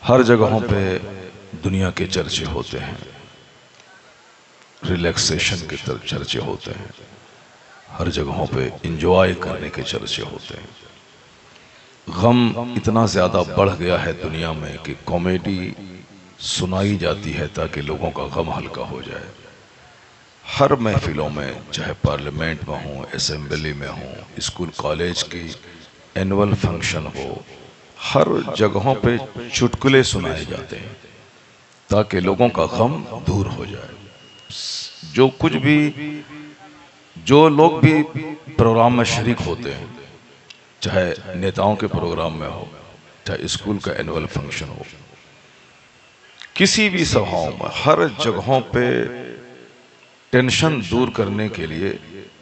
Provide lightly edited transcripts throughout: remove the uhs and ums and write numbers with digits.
हर जगहों पे दुनिया के चर्चे होते हैं, रिलैक्सेशन के चर्चे होते हैं, हर जगहों पे इंजॉय करने के चर्चे होते हैं। गम इतना ज़्यादा बढ़ गया है दुनिया में कि कॉमेडी सुनाई जाती है ताकि लोगों का गम हल्का हो जाए। हर महफिलों में, चाहे पार्लियामेंट में हो, असेंबली में हो, स्कूल कॉलेज की एनुअल फंक्शन हो, हर जगहों पे चुटकुले सुनाए जाते हैं ताकि लोगों का गम दूर हो जाए। जो लोग भी प्रोग्राम में शरीक होते हैं, चाहे नेताओं के प्रोग्राम में हो, चाहे स्कूल का एनुअल फंक्शन हो, किसी भी सभाओं में, हर जगहों पे टेंशन दूर करने के लिए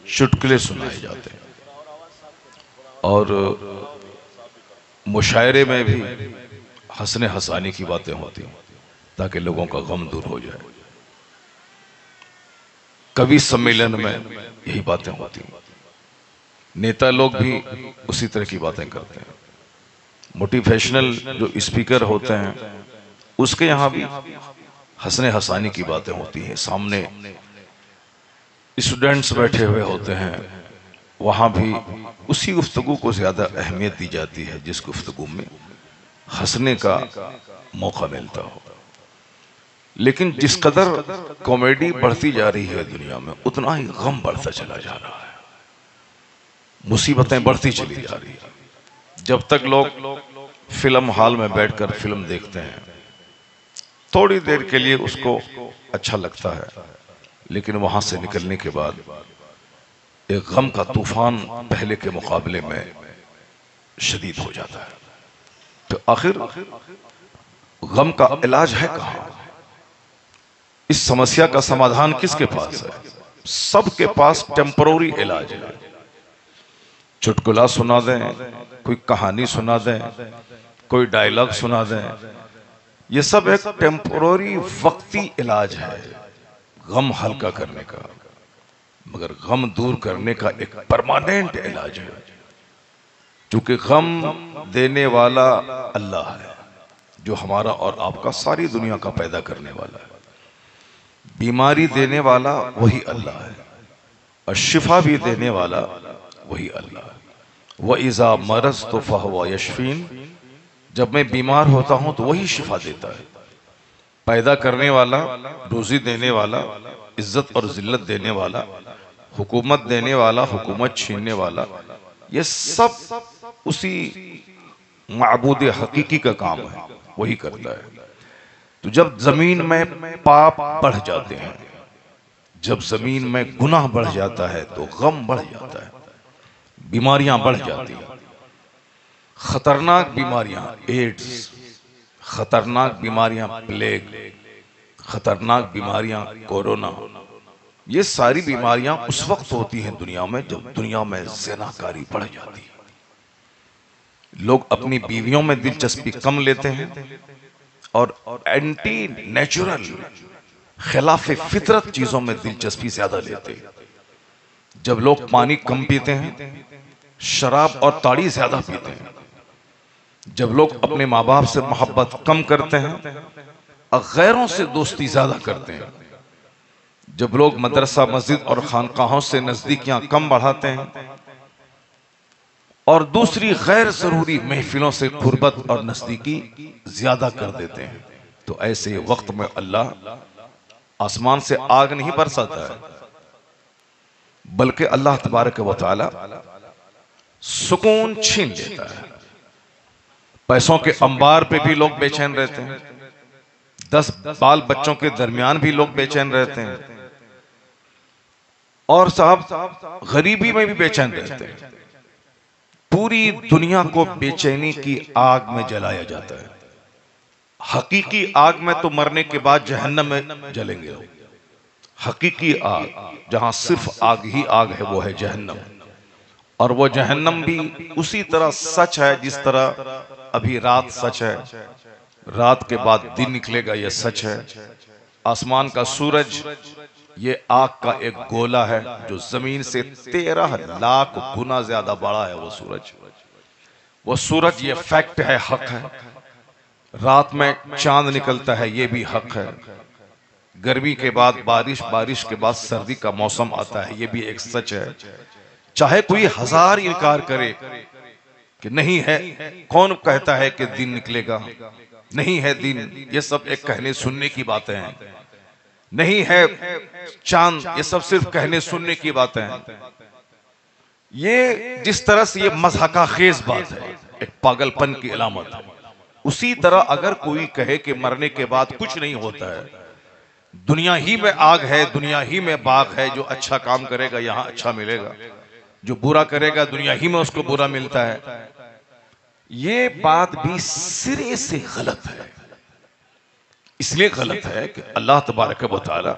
चुटकुले सुनाए जाते हैं। और मुशायरे में भी हंसने हंसाने की बातें होती हैं ताकि लोगों का गम दूर हो जाए। कवि सम्मेलन में यही बातें होती हैं। नेता लोग भी उसी तरह की बातें करते हैं। मोटिवेशनल जो स्पीकर होते हैं उसके यहाँ भी हंसने हंसाने की बातें होती हैं। सामने स्टूडेंट्स बैठे हुए होते हैं, वहाँ भी उसी गुफ्तगू को ज़्यादा अहमियत दी जाती है जिस गुफ्तगू में हंसने का मौका मिलता हो। लेकिन जिस कदर कॉमेडी बढ़ती जा रही है दुनिया में, उतना ही गम बढ़ता चला जा रहा है, मुसीबतें बढ़ती चली जा रही है। जब तक लोग फिल्म हॉल में बैठकर फिल्म देखते हैं, थोड़ी देर के लिए उसको अच्छा लगता है, लेकिन वहां से निकलने के बाद एक गम का तूफान पहले के मुकाबले में शदीद हो जाता है। तो आखिर गम का इलाज है कहां? इस समस्या का समाधान किसके पास है? सबके पास टेम्पररी इलाज है। चुटकुला सुना दें, कोई कहानी सुना दें, कोई डायलॉग सुना दें, ये सब एक टेम्पररी वक्ती इलाज है गम हल्का करने का, मगर गम दूर करने का एक परमानेंट इलाज है। क्योंकि गम देने वाला अल्लाह है, जो हमारा और आपका, सारी दुनिया का पैदा करने वाला है। बीमारी देने वाला वही अल्लाह है, और शिफा भी देने वाला वही अल्लाह है। व इज़ा मरज़ तो फहुवा यशफीन, जब मैं बीमार होता हूं तो वही शिफा देता है। पैदा करने वाला, रोजी देने वाला, इज्जत और जिल्लत देने वाला, हुकूमत देने वाला, हुकूमत छीनने वाला, ये सब उसी माबूद हकीकी का काम है, वही करता है। तो जब जमीन में पाप बढ़ जाते हैं, जब जमीन में गुनाह बढ़ जाता है, तो गम बढ़ जाता है, बीमारियां बढ़ जाती हैं। खतरनाक बीमारियां, एड्स, खतरनाक बीमारियां, प्लेग, खतरनाक बीमारियां, कोरोना, ये सारी बीमारियां उस वक्त होती हैं दुनिया में जब दुनिया में ज़िनाकारी बढ़ जाती है। लोग अपनी बीवियों में दिलचस्पी कम लेते हैं और एंटी नेचुरल, खिलाफ फितरत चीजों में दिलचस्पी ज्यादा लेते हैं। जब लोग पानी कम पीते हैं, शराब और ताड़ी ज्यादा पीते हैं, जब लोग अपने माँ बाप से मोहब्बत कम करते हैं और गैरों से दोस्ती ज्यादा करते हैं, जब लोग मदरसा, मस्जिद और खानकाहों से नजदीकियां कम बढ़ाते हैं और दूसरी गैर जरूरी महफिलों से कुर्बत और नजदीकी ज्यादा कर देते हैं, तो ऐसे वक्त में अल्लाह आसमान से आग नहीं बरसाता है, बल्कि अल्लाह तबारक व तआला सुकून छीन लेता है। पैसों के अंबार पे भी लोग बेचैन रहते हैं, 10 बाल बच्चों के दरमियान भी लोग बेचैन रहते हैं, और साहब गरीबी में भी बेचैन रहते हैं। पूरी दुनिया को बेचैनी की आग में जलाया जाता है। हकीकी आग में तो मरने के बाद जहन्नम में जलेंगे लोग। हकीकी आग, जहां सिर्फ आग ही आग है, वो है जहन्नम। और वो जहन्नम भी उसी तरह सच है जिस तरह अभी रात सच है, रात के बाद दिन निकलेगा, यह सच है। आसमान का सूरज ये आग का एक गोला है जो जमीन से 13 लाख गुना ज्यादा बड़ा है। वो सूरज ये फैक्ट है, हक है। रात में चांद निकलता है, ये भी हक है। गर्मी के बाद बारिश, बारिश के बाद सर्दी का मौसम आता है, ये भी एक सच है। चाहे कोई हजार इनकार करे कि नहीं है, कौन कहता है कि दिन निकलेगा, नहीं है दिन, ये सब एक कहने सुनने की बातें हैं। नहीं है चांद, ये सब सिर्फ कहने सुनने की बातें हैं। ये जिस तरह से ये मज़हका खेज बात है, एक पागलपन की अलामत है, उसी तरह अगर कोई कहे कि मरने के बाद कुछ नहीं होता है, दुनिया ही में आग है, दुनिया ही में बाग है, जो अच्छा काम करेगा यहाँ अच्छा मिलेगा, जो बुरा करेगा दुनिया ही में उसको बुरा मिलता है, ये बात भी सिरे से गलत है। इसलिए गलत है कि अल्लाह तबारक व तआला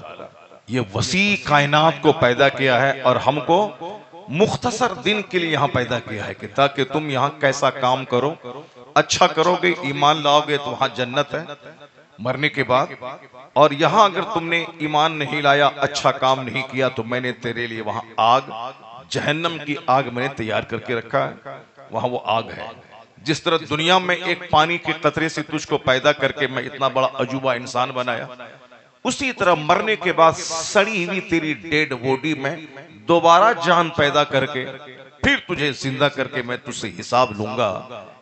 ये वसी कायनात को पैदा किया है और हमको मुख्तसर दिन के लिए यहाँ पैदा किया है कि ताकि तुम यहाँ कैसा काम करो, अच्छा करोगे, ईमान लाओगे तो वहां जन्नत है मरने के बाद, और यहाँ अगर तुमने ईमान नहीं लाया, अच्छा काम नहीं किया, तो मैंने तेरे लिए वहां आग, जहन्नम की आग मैंने तैयार करके रखा है, वहां वो आग है। जिस तरह दुनिया में एक पानी के कतरे से तुझको पैदा करके मैं इतना बड़ा अजूबा इंसान बनाया, उसी तरह मरने के बाद सड़ी हुई तेरी डेड बॉडी में दोबारा जान पैदा करके फिर तुझे जिंदा करके मैं तुझसे हिसाब लूंगा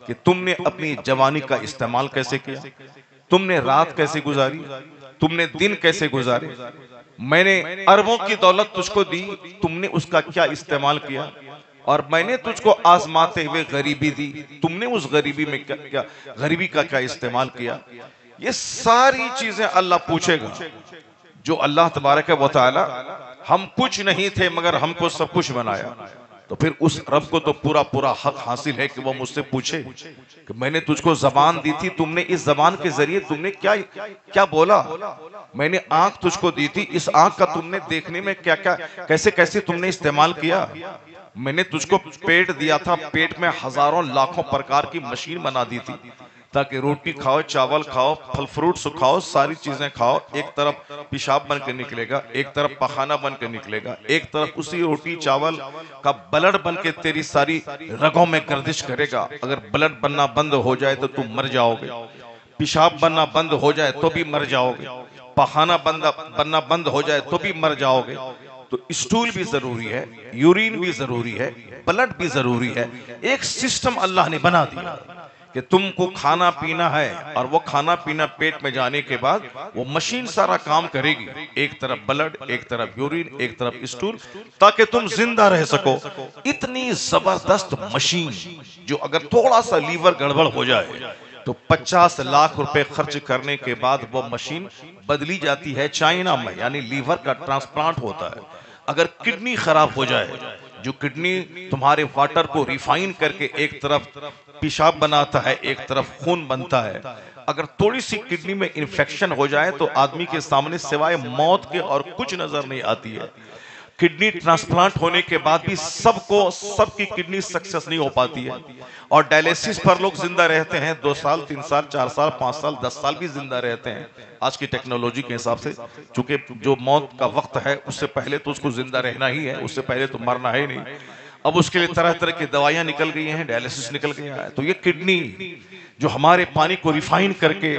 कि तुमने अपनी जवानी का इस्तेमाल कैसे किया, तुमने रात कैसे गुजारी, तुमने दिन कैसे गुजारे। मैंने अरबों की दौलत तुझको दी, तुमने उसका क्या इस्तेमाल किया, और मैंने तुझको आजमाते हुए गरीबी दी, तुमने उस गरीबी में क्या गरीबी का क्या इस्तेमाल किया। ये सारी चीजें अल्लाह पूछेगा। जो अल्लाह तबारक व तआला, हम कुछ नहीं थे मगर हमको सब कुछ बनाया, तो फिर उस रब को तो पूरा पूरा हक हासिल है कि वो मुझसे पूछे कि मैंने तुझको जबान दी थी, तुमने इस जबान के जरिए तुमने क्या क्या बोला, मैंने आंख तुझको दी थी, इस आंख का तुमने देखने में क्या क्या कैसे कैसे तुमने इस्तेमाल किया। मैंने तुझको पेट दिया था, पेट में हजारों लाखों प्रकार की मशीन बना दी थी ताकि रोटी खाओ, चावल खाओ, फल फ्रूट खाओ, सारी चीजें खाओ। एक तरफ पेशाब बन के निकलेगा, एक तरफ पखाना बन के निकलेगा, एक तरफ उसी रोटी चावल का ब्लड बन के तेरी सारी रगों में गर्दिश करेगा। अगर ब्लड बनना बंद हो जाए तो तुम मर जाओगे, पेशाब बनना बंद हो जाए तो भी मर जाओगे, पखाना बनना बंद हो जाए तो भी मर जाओगे। तो स्टूल भी जरूरी है, यूरिन भी जरूरी है, ब्लड भी जरूरी है। एक सिस्टम अल्लाह ने बना दिया कि तुमको खाना पीना है, और वो खाना पीना पेट में जाने के बाद वो मशीन सारा काम करेगी, एक तरफ ब्लड, एक तरफ यूरिन, एक तरफ स्टूल, ताकि तुम जिंदा रह सको। इतनी जबरदस्त मशीन जो अगर थोड़ा सा लीवर गड़बड़ हो जाए तो 50 लाख रुपए खर्च करने के बाद वो मशीन बदली जाती है चाइना में, यानी लीवर का ट्रांसप्लांट होता है। अगर किडनी खराब हो जाए, जो किडनी तुम्हारे वाटर को रिफाइन करके एक तरफ पेशाब बनाता है, एक तरफ खून बनता है, अगर थोड़ी सी किडनी में इन्फेक्शन हो जाए तो आदमी के सामने सिवाय मौत के और कुछ नजर नहीं आती है। किडनी ट्रांसप्लांट होने के बाद भी सबकी किडनी सक्सेस नहीं हो पाती है, और डायलिसिस पर लोग जिंदा रहते हैं 2 साल, 3 साल, 4 साल, 5 साल, 10 साल भी जिंदा रहते हैं आज की टेक्नोलॉजी के हिसाब से। चूंकि जो मौत का वक्त है उससे पहले तो उसको जिंदा रहना ही है, उससे पहले तो मरना है नहीं। अब उसके लिए तरह तरह की दवाइयां निकल गई हैं, डायलिसिस निकल गया है। तो ये किडनी जो हमारे पानी को रिफाइन करके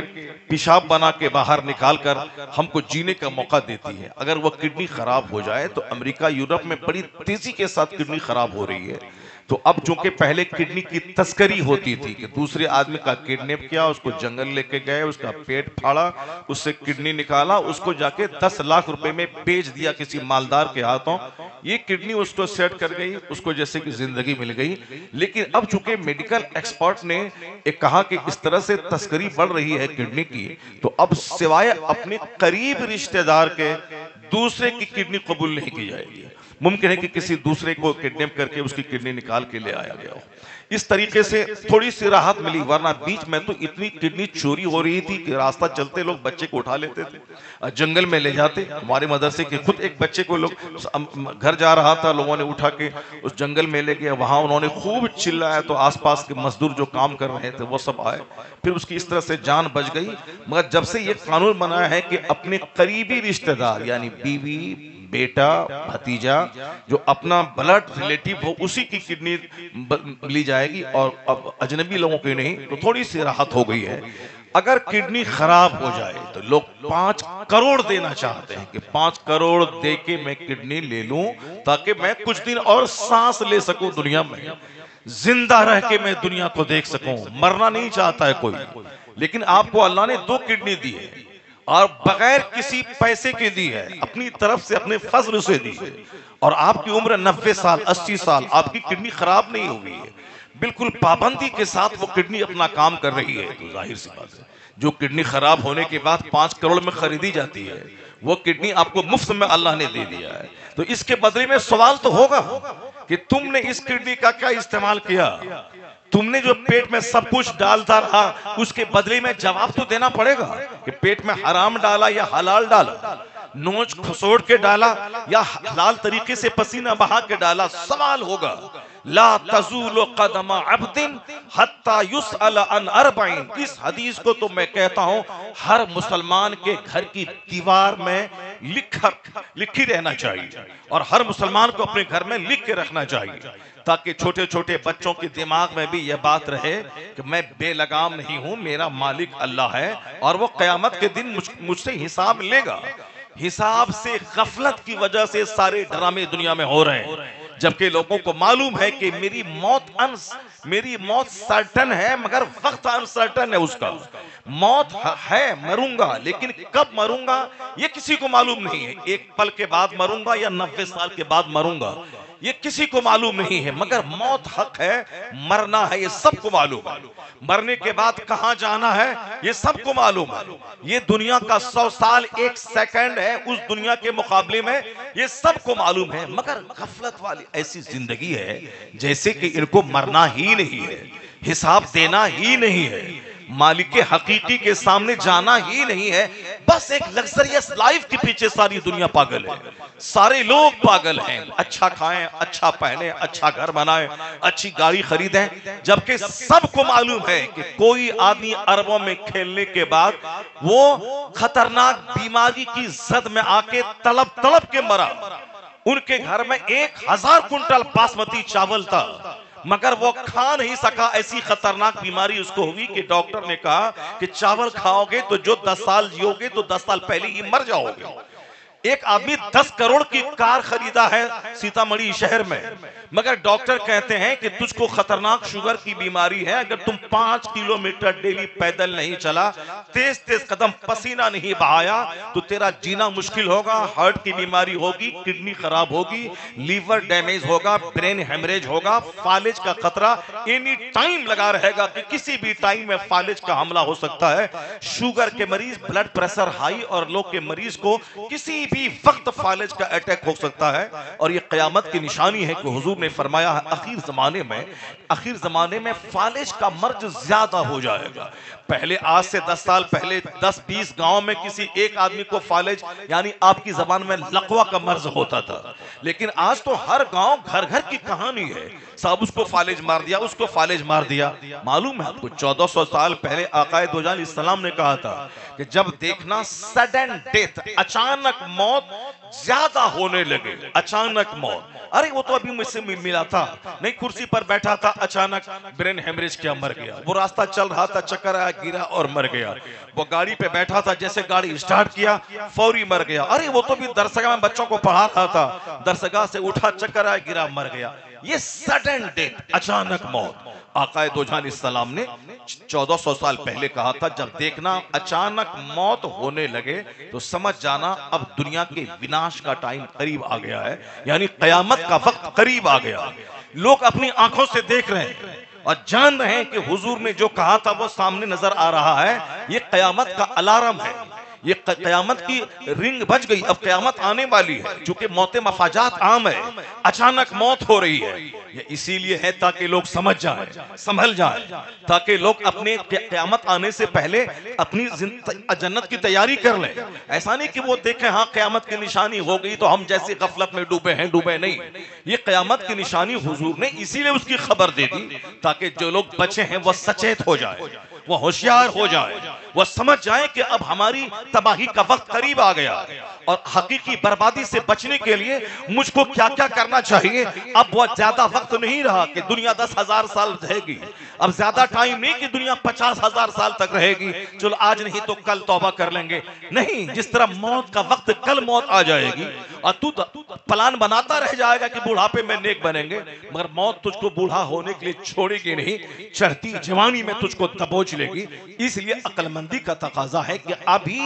पेशाब बना के बाहर निकाल कर हमको जीने का मौका देती है, अगर वह किडनी खराब हो जाए तो अमेरिका, यूरोप में बड़ी तेजी के साथ किडनी खराब हो रही है। तो अब चूंकि पहले किडनी की तस्करी होती थी कि दूसरे आदमी का किडनैप किया, उसको जंगल लेके गए, उसका पेट फाड़ा, उससे किडनी निकाला, उसको जाके 10 लाख रुपए में बेच दिया किसी मालदार के हाथों, ये किडनी उसको सेट कर गई, उसको जैसे कि जिंदगी मिल गई। लेकिन अब चूंकि मेडिकल एक्सपर्ट ने एक कहा कि इस तरह से तस्करी बढ़ रही है किडनी की, तो अब सिवाय अपने करीब रिश्तेदार के दूसरे की किडनी कबूल नहीं की जाएगी। मुमकिन है कि किसी दूसरे को किडनैप करके उसकी किडनी निकाल के ले आया गया हो। इस तरीके से थोड़ी सी राहत मिली, वरना बीच में तो इतनी किडनी चोरी हो रही थी कि रास्ता चलते लोग बच्चे को उठा लेते थे, जंगल में ले जाते। हमारे मदरसे के खुद एक बच्चे को लोग घर जा रहा था, लोगों ने उठा के उस जंगल में ले गया, वहां उन्होंने खूब चिल्लाया तो आसपास के मजदूर जो काम कर रहे थे वो सब आए, फिर उसकी इस तरह से जान बच गई। मगर जब से ये कानून बना है कि अपने करीबी रिश्तेदार यानी बीवी, बेटा, भतीजा, जो अपना ब्लड रिलेटिव हो उसी की किडनी ली जाएगी और अब अजनबी लोगों की नहीं, तो थोड़ी सी राहत हो गई है। अगर किडनी खराब हो जाए तो लोग 5 करोड़ देना चाहते हैं कि 5 करोड़ दे के मैं किडनी ले लूं ताकि मैं कुछ दिन और सांस ले सकूं दुनिया में, जिंदा रह के मैं दुनिया को देख सकूं। मरना नहीं चाहता है कोई, लेकिन आपको अल्लाह ने 2 किडनी दी है और बगैर किसी पैसे के दी है, अपनी तरफ से अपने फजल से दी है। और आपकी उम्र 90 साल 80 साल, आपकी किडनी खराब नहीं हुई है, बिल्कुल पाबंदी के साथ वो किडनी अपना काम कर रही है। तो जाहिर सी बात है जो किडनी खराब होने के बाद 5 करोड़ में खरीदी जाती है, वो किडनी आपको मुफ्त में अल्लाह ने दे दिया है। तो इसके बदले में सवाल तो होगा कि तुमने इस किडनी का क्या इस्तेमाल किया, तुमने जो पेट में सब कुछ डालता रहा उसके बदले में जवाब तो देना पड़ेगा कि पेट में हराम डाला या हलाल डाला, नोच खसोड़ के डाला या हलाल तरीके से पसीना बहा के डाला। सवाल होगा। ला तज़ूलु क़दम अब्दिन हत्ता युसअल अन अर्बईन। इस हदीस को तो मैं कहता हूं हर मुसलमान के घर की दीवार में लिखी रहना चाहिए और हर मुसलमान को अपने घर में लिख के रखना चाहिए, ताकि छोटे छोटे बच्चों के दिमाग में भी यह बात रहे कि मैं बेलगाम नहीं हूं, मेरा मालिक अल्लाह है और वो क़यामत के दिन मुझसे हिसाब लेगा। हिसाब से गफलत की वजह से सारे ड्रामे दुनिया में हो रहे हैं, जबकि लोगों को मालूम है कि मेरी मौत सर्टन है, मगर वक्त अनसर्टन है। उसका मौत है, मरूंगा, लेकिन कब मरूंगा ये किसी को मालूम नहीं है। एक पल के बाद मरूंगा या 90 साल के बाद मरूंगा, ये किसी को मालूम नहीं है, मगर मौत हक है, मरना है, ये सबको मालूम है। मरने के बाद कहां जाना है ये सबको मालूम है। ये दुनिया का 100 साल 1 सेकंड है उस दुनिया के मुकाबले में, ये सबको मालूम है। मगर गफलत वाली ऐसी जिंदगी है जैसे कि इनको मरना ही नहीं है, हिसाब देना ही नहीं है, मालिक हकीकी के सामने जाना ही नहीं है। बस एक लग्जरियस लाइफ के पीछे सारी दुनिया पागल है, सारे लोग पागल हैं। अच्छा खाएं, अच्छा पहने, अच्छा घर बनाएं, अच्छी गाड़ी खरीदें, जबकि सबको मालूम है कि कोई आदमी अरबों में खेलने के बाद वो खतरनाक बीमारी की जद में आके तड़प तड़प के मरा। उनके घर में 1000 कुंटल बासमती चावल था, मगर वो खा नहीं सका। ऐसी खतरनाक बीमारी उसको हुई कि डॉक्टर ने कहा कि चावल खाओगे तो जो 10 साल जियोगे तो 10 साल पहले ही मर जाओगे। एक आदमी 10 करोड़ की कार खरीदा है सीतामढ़ी शहर में, मगर डॉक्टर कहते हैं कि तुझको खतरनाक शुगर की बीमारी है, अगर तुम 5 किलोमीटर डेली पैदल नहीं चला, तेज तेज कदम पसीना नहीं बहाया तो तेरा जीना मुश्किल होगा। हार्ट की बीमारी होगी, किडनी खराब होगी, लीवर डैमेज होगा, ब्रेन हेमरेज होगा, फालिज का खतरा एनी टाइम लगा रहेगा कि किसी भी टाइम में फालिज का हमला हो सकता है। शुगर के मरीज, ब्लड प्रेशर हाई और लो के मरीज को किसी भी वक्त फालिज का अटैक हो सकता है। और ये क़यामत की निशानी है कि हुजूर ने फरमाया है आखिर जमाने में फालिज का मर्ज ज्यादा हो जाएगा। पहले आज से 10 साल पहले 10-20 गांव में किसी एक आदमी को फालिज यानी आपकी जबान में लकवा का मर्ज होता था, लेकिन आज तो हर गांव घर घर की कहानी है। सब उसको फालिज मार दिया, उसको फालिज मार दिया। मालूम है आपको 1400 साल पहले आकाए दो जान इस्लाम ने कहा था कि जब देखना सडन डेथ, अचानक मौत ज्यादा होने लगे, अचानक मौत। अरे वो तो अभी मुझसे मिला था, नहीं कुर्सी पर बैठा था, अचानक ब्रेन हेमरेज किया, मर गया। वो रास्ता चल रहा था, चक्कर आया, गिरा और मर गया। वो गाड़ी पे बैठा था, जैसे गाड़ी स्टार्ट किया फौरी मर गया। अरे वो तो भी दरसगाह में बच्चों को पढ़ा रहा था, दरसगाह से उठा, चक्कर आया, गिरा, मर गया। ये सडन डेथ, अचानक मौत। आकाए दो जहान इस्लाम ने 1400 साल पहले कहा था जब देखना अचानक मौत होने लगे तो समझ जाना अब दुनिया के विनाश का टाइम करीब आ गया है, यानी कयामत का वक्त करीब आ गया। लोग अपनी आंखों से देख रहे हैं और जान रहे हैं कि हुजूर ने जो कहा था वो सामने नजर आ रहा है। ये कयामत का अलार्म है, ये कयामत की रिंग बज गई, अब कयामत आने वाली है। चूंकि मौतें मफाजात आम है, अचानक मौत हो रही है। ये इसीलिए है ताकि लोग समझ जाएं, संभल जाएं, ताकि लोग अपने कयामत आने से पहले अपनी जन्नत की तैयारी कर लें। ऐसा नहीं कि वो देखें हाँ कयामत की निशानी हो गई तो हम जैसे गफलत में डूबे हैं, डूबे नहीं। ये कयामत की निशानी हुजूर ने इसीलिए उसकी खबर दे दी ताकि जो लोग बचे हैं वो सचेत हो जाए, वो होशियार हो जाए, वो समझ जाए कि अब हमारी तबाही का वक्त करीब आ गया और हकीकी बर्बादी से बचने के लिए मुझको क्या क्या करना चाहिए। अब वो ज्यादा वक्त नहीं रहा कि दुनिया 10,000 साल रहेगी, अब ज्यादा टाइम नहीं कि दुनिया 50,000 साल तक रहेगी, चलो आज नहीं तो कल तौबा कर लेंगे। नहीं, जिस तरह मौत का वक्त कल मौत आ जाएगी और तू प्लान बनाता रह जाएगा कि बुढ़ापे में नेक बनेंगे, मगर मौत तुझको बूढ़ा होने के लिए छोड़ेगी नहीं, चढ़ती जवानी में तुझको दबोच लेगी। इसलिए अक्लमंदी का तकाजा है कि अभी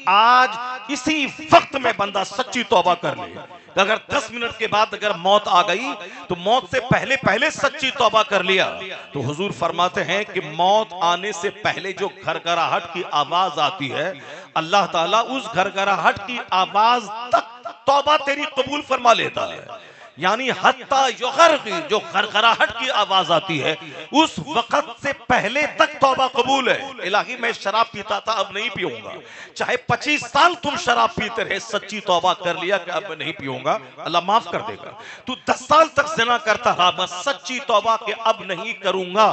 आज इसी वक्त में बंदा सच्ची तौबा कर ले। अगर 10 मिनट के बाद अगर मौत आ गई तो मौत से पहले पहले सच्ची तौबा कर लिया तो हुजूर फरमाते हैं कि मौत आने से पहले जो घरघराहट की आवाज आती है, अल्लाह ताला उस घरघराहट की आवाज तक तौबा तेरी कबूल फरमा लेता है। यानी हत्ता युगरगी, जो खरखराहट की आवाज आती है उस वक्त से पहले तक तौबा कबूल है। इलाही मैं शराब पीता था अब नहीं पीऊंगा, चाहे 25 साल तुम शराब पीते रहे, सच्ची तौबा कर लिया कि अब नहीं पीऊंगा, अल्लाह माफ कर देगा। तू 10 साल तक ज़िना करता रहा, बस सच्ची तौबा कि अब नहीं करूंगा,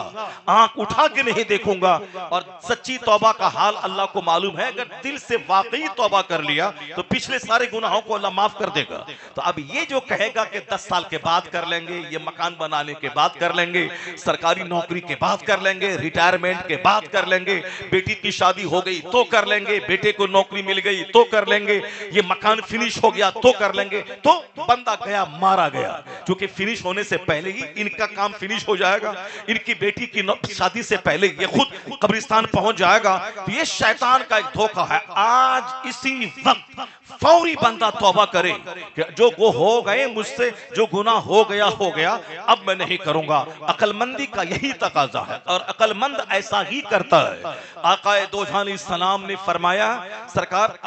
आंख उठा के नहीं देखूंगा। और सच्ची तौबा का हाल अल्लाह को मालूम है, अगर दिल से वाकई तौबा कर लिया तो पिछले सारे गुनाहों को अल्लाह माफ कर देगा। तो अब ये जो कहेगा कि 10 साल के बाद कर लेंगे, ये मकान बनाने के बाद कर लेंगे, सरकारी नौकरी के बाद कर लेंगे, रिटायरमेंट के बाद कर लेंगे, बेटी की शादी हो गई तो कर लेंगे, बेटे को नौकरी मिल गई तो कर लेंगे, ये मकान फिनिश हो गया तो कर लेंगे, तो बंदा गया मारा गया। क्योंकि फिनिश होने से पहले ही इनका काम फिनिश हो जाएगा, इनकी बेटी की शादी से पहले ये खुद कब्रिस्तान पहुंच जाएगा। तो ये शैतान का एक धोखा है। आज इसी वक्त फौरी बंदा तौबा करे कि जो वो हो गए मुझसे, जो गुनाह हो गया, अब मैं नहीं करूंगा। अक्लमंदी का यही तकाजा है और अक्लमंद ऐसा ही करता है। आकाए दो जहान सलाम ने फरमाया, सरकार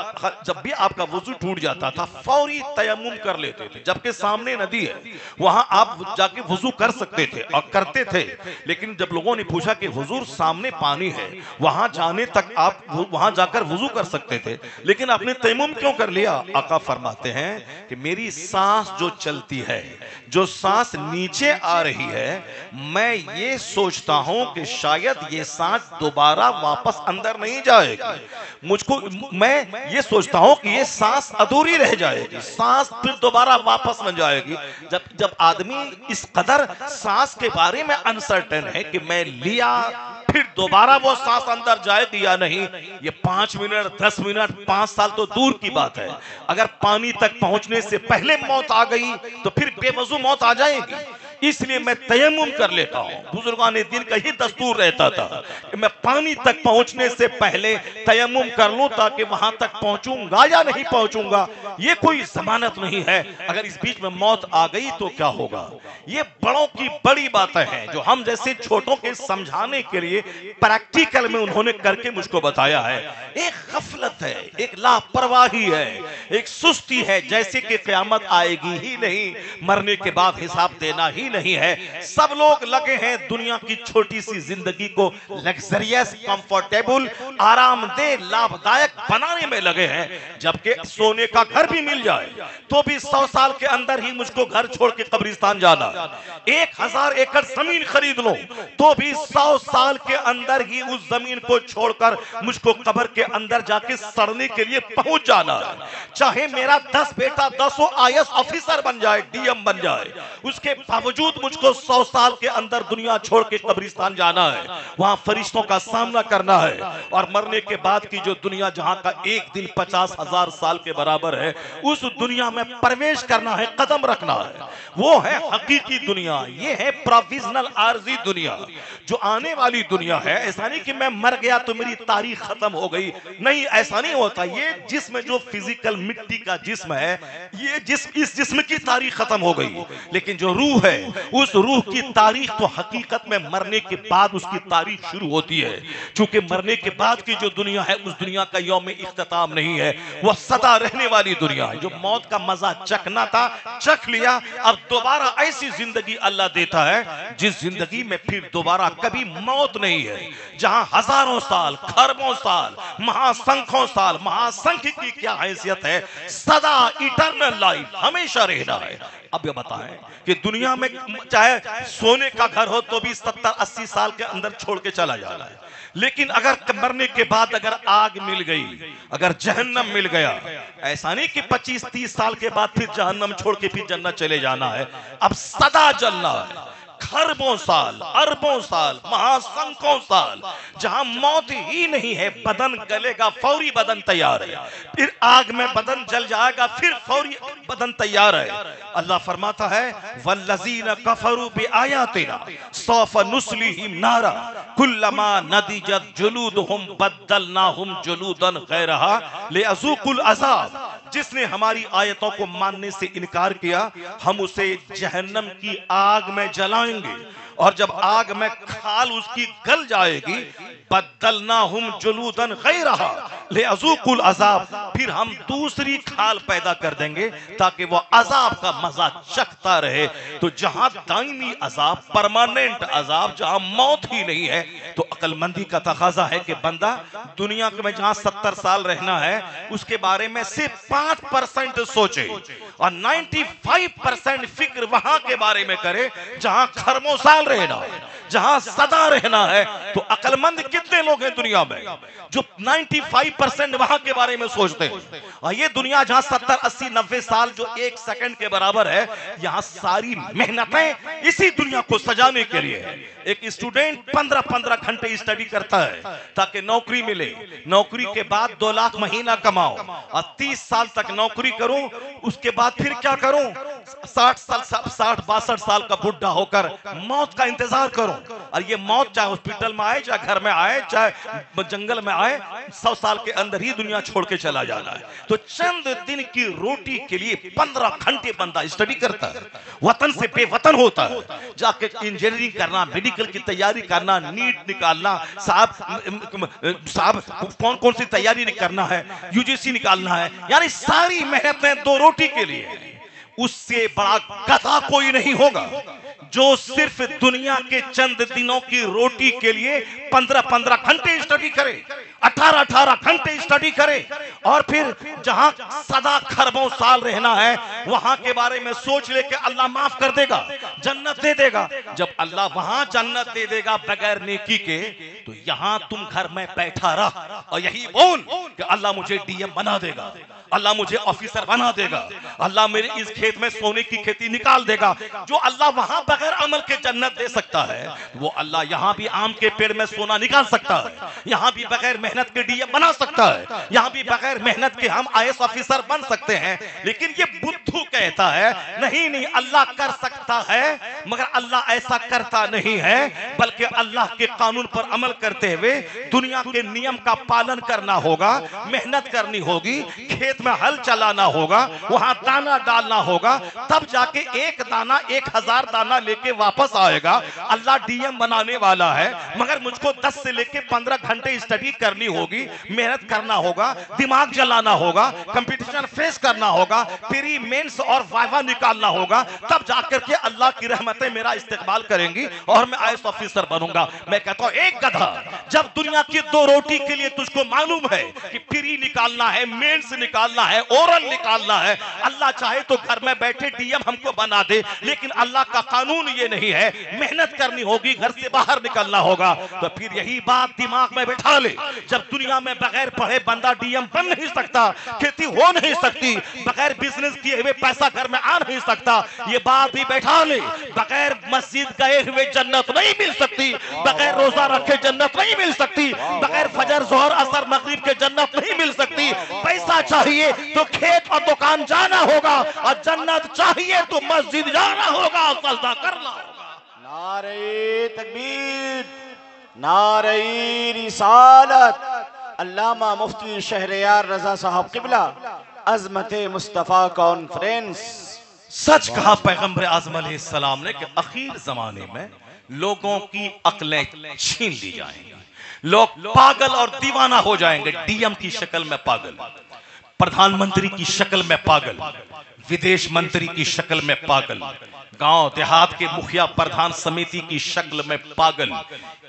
जब भी आपका वुजू टूट जाता था फौरी तयम्मुम कर लेते थे, जबकि सामने नदी है, वहां आप जाके वुजू कर सकते थे और करते थे। लेकिन जब लोगों ने पूछा कि हुजूर सामने पानी है, वहां जाने तक आप वहां जाकर वुजू कर सकते थे, लेकिन आपने तयम्मुम क्यों कर लिया? आका फरमाते हैं कि मेरी सांस जो चलती है, जो सांस नीचे आ रही है, मैं ये सोचता हूं कि शायद ये सांस दोबारा वापस अंदर नहीं जाएगी। मुझको मैं ये सोचता हूं कि ये सांस अधूरी रह जाएगी, सांस फिर दोबारा वापस न जाएगी। जब आदमी इस कदर सांस के बारे में अनसर्टेन है कि मैं लिया फिर दोबारा वो सांस अंदर जाएगी या नहीं, ये 5 मिनट 10 मिनट 5 साल तो दूर की बात है। अगर पानी तक पहुंचने से पहले मौत आ गई तो फिर बेवजू मौत आ जाएगी। इसलिए मैं तयम्मुम कर लेता हूं। बुजुर्गान दिन का ही दस्तूर रहता था कि मैं पानी तक पहुंचने से पहले तयम्मुम कर लूं ताकि वहां तक पहुंचूंगा या नहीं पहुंचूंगा ये कोई जमानत नहीं है। अगर इस बीच में मौत आ गई तो क्या होगा? ये बड़ों की बड़ी बातें हैं जो हम जैसे छोटों के समझाने के लिए प्रैक्टिकल में उन्होंने करके मुझको बताया है। एक गफलत है, एक लापरवाही है, एक सुस्ती है, जैसे कि क़यामत आएगी ही नहीं, मरने के बाद हिसाब देना ही नहीं है। सब लोग लगे हैं दुनिया की छोटी सी जिंदगी को लग्जरियस, कंफर्टेबल, आरामदेह, लाभदायक बनाने में लगे हैं। जबकि सोने का घर भी मिल जाए तो भी 100 साल के अंदर ही मुझको घर छोड़ के कब्रिस्तान जाना, 1000 एकड़ जमीन खरीद लो तो भी 100 साल के अंदर ही उस जमीन को छोड़कर मुझको कब्र के अंदर जाके सड़ने के लिए पहुंच जाना। चाहे मेरा 10 बेटा 10 IAS ऑफिसर बन जाए, DM बन जाए, उसके बावजूद मुझको 100 साल के अंदर दुनिया छोड़ के कब्रिस्तान जाना है, वहां फरिश्तों का सामना करना है और मरने के बाद की जो दुनिया जहां का एक दिन 50,000 साल के बराबर है, उस दुनिया में प्रवेश करना है, कदम रखना है। वो है हकीकी दुनिया, ये है प्रोविजनल आर्जी दुनिया जो आने वाली दुनिया है। ऐसा नहीं कि मैं मर गया तो मेरी तारीख खत्म हो गई, नहीं, ऐसा नहीं होता। ये जिस्म जो फिजिकल मिट्टी का जिस्म है, ये इस जिस्म की तारीख खत्म हो गई, लेकिन जो रूह है उस रूह की तारीख तो हकीकत में मरने के बाद उसकी तारीख शुरू होती है। चूंकि मरने के बाद की जो दुनिया है उस दुनिया का यौम इख्तिताम नहीं है, वह सदा रहने वाली दुनिया है। जो मौत का मजा चखना था चख लिया, अब दोबारा ऐसी जिंदगी अल्लाह देता है जिस जिंदगी में फिर दोबारा कभी मौत नहीं है, जहां हजारों साल, खरबों साल, महासंख्यों साल, महासंख्य की क्या हैसियत है, सदा इटर्नल लाइफ, हमेशा रहना है। अब ये बताएं कि दुनिया में चाहे सोने का घर हो तो भी 70-80 साल के अंदर छोड़ के चला जाना है। लेकिन अगर मरने के बाद अगर आग मिल गई, अगर जहन्नम मिल गया, ऐसा नहीं कि 25-30 साल के बाद फिर जहन्नम छोड़ के फिर जन्नत चले जाना है। अब सदा जलना है, खरबों साल, अरबों साल, महासंख्यों साल, जहां मौत ही नहीं है। बदन गलेगा, फौरी बदन तैयार है, फिर आग में बदन जल जाएगा, फिर फौरी बदन तैयार है। अल्लाह फरमाता है वल्लज़ीना कफरू बिआयातिना सौफ नुस्लिहिम नारा कुल्लमा नदिजत जुलूदुहुम बद्दलनाहुम जुलूदन गैरहा लियज़ूकुल अज़ाब। जिसने हमारी आयतों को मानने से इनकार किया, हम उसे जहन्नम की आग में जलाएंगे, और जब आग में खाल उसकी गल जाएगी, बद्दलनाहुम जुलूदन गैरहा लियज़ूकुल अज़ाब, फिर हम दूसरी खाल पैदा कर देंगे ताकि वो अजाब का मजा चखता रहे। तो जहां दायमी अजाब, परमानेंट अजाब, जहां मौत ही नहीं है, तो अक्लमंदी का तकाजा है कि बंदा दुनिया में जहां 70 साल रहना है उसके बारे में सिर्फ 5% सोचे और 95% फिक्र वहां के बारे में करे जहां खरबों साल रहना है, जहां सदा रहना है। तो अक्लमंद कितने लोग हैं दुनिया में जो 95% वहां के बारे में सोचते हैं? और ये दुनिया जहां 70, 80, 90 साल जो 1 सेकंड के बराबर है, यहां सारी मेहनतें इसी दुनिया को सजाने के लिए है। एक स्टूडेंट 15-15 घंटे स्टडी करता है ताकि नौकरी मिले, नौकरी के बाद 2 लाख महीना कमाओ, और 30 साल तक नौकरी करूं, उसके बाद फिर क्या करूं? 60-62 साल का बुढ़ा होकर मौत का इंतजार करूं। और ये मौत चाहे हॉस्पिटल में आए, चाहे घर में आए, चाहे जंगल में आए, 100 साल के अंदर ही दुनिया छोड़ के चला जाना है। तो चंद दिन की रोटी के लिए 15 घंटे बंदा स्टडी करता है, वतन से बेवतन होता है, जाके इंजीनियरिंग करना, मेडिकल की तैयारी करना, नीट निकालना, साहब कौन कौन सी तैयारी करना है, यूजीसी निकालना है, यानी सारी मेहनतें 2 रोटी के लिए। उससे बड़ा गधा कोई नहीं होगा जो सिर्फ दुनिया के चंद दिनों की रोटी के लिए 15-15 घंटे स्टडी करे, 18-18 घंटे स्टडी करे, और फिर जहां सदा खरबों साल रहना है वहां के बारे में सोच ले कि अल्लाह माफ कर देगा, जन्नत दे देगा। जब अल्लाह वहां जन्नत दे देगा बगैर नेकी के, तो यहां तुम घर में बैठा रह और यही बोल कि अल्लाह मुझे डीएम बना देगा, अल्लाह मुझे ऑफिसर बना देगा, अल्लाह मेरे इस खेत में सोने की खेती निकाल देगा। जो अल्लाह वहां बगैर अमल के जन्नत दे सकता है, वो अल्लाह यहां भी आम के पेड़ में सोना निकाल सकता है, यहां भी बगैर मेहनत के डीएम बना सकता है, यहां भी बगैर मेहनत के हम आईएएस ऑफिसर बन सकते हैं। लेकिन ये बुद्धू कहता है नहीं नहीं, अल्लाह कर सकता है, मगर अल्लाह ऐसा करता नहीं है, बल्कि अल्लाह के कानून पर अमल करते हुए दुनिया के नियम का पालन करना होगा, मेहनत करनी होगी, खेत में हल चलाना होगा, वहां दाना डालना होगा, तब जाके एक दाना 1000 दाना लेके वापस आएगा। अल्लाह डीएम बनाने वाला है, मगर मुझको 10 से लेके 15 घंटे स्टडी करनी होगी, मेहनत करना होगा, दिमाग जलाना होगा, कंपटीशन फेस करना होगा, प्री मेंस और वाइवा निकालना होगा, तब जाकर के अल्लाह की रहमतें मेरा इस्तेकबाल करेंगी और मैं आईएएस ऑफिसर बनूंगा। मैं कहता हूं एक गधा, जब दुनिया की 2 रोटी के लिए तुझको मालूम है कि प्री निकालना है, मेंस निकालना है, ओरल निकालना है, अल्लाह चाहे तो घर में बैठे डीएम हमको बना दे, लेकिन अल्लाह का कानून ये नहीं है, मेहनत करनी होगी, घर से बाहर निकलना होगा। तो फिर यही बात दिमाग में बैठा ले, जब दुनिया में बगैर पढ़े बंदा डीएम बन नहीं सकता, खेती हो नहीं सकती, बगैर बिजनेस किए हुए पैसा घर में आ नहीं सकता, ये बात भी बैठा ले, बगैर मस्जिद गए हुए जन्नत नहीं मिल सकती, बगैर रोजा रखे जन्नत नहीं मिल सकती, बगैर फजर जोहर असर मगरिब के जन्नत नहीं मिल सकती। पैसा चाहिए तो खेत और दुकान जाना होगा, और जन्नत चाहिए तो मस्जिद जाना होगा, सजदा करना होगा। नारे तकबीर, नारे रिसालत। अल्लामा मुफ्ती शहरयार रजा साहब किबला, अज़मते मुस्तफ़ा कॉन्फ्रेंस। सच कहा पैगंबर आज़म अलैहिस्सलाम ने कि आखिर जमाने में लोगों की अक्लें छीन ली जाएंगी, लोग पागल और दीवाना हो जाएंगे, डीएम की शक्ल में पागल, प्रधानमंत्री की शक्ल में पागल, विदेश मंत्री की शक्ल में पागल, गांव देहात के मुखिया प्रधान समिति की शक्ल में पागल।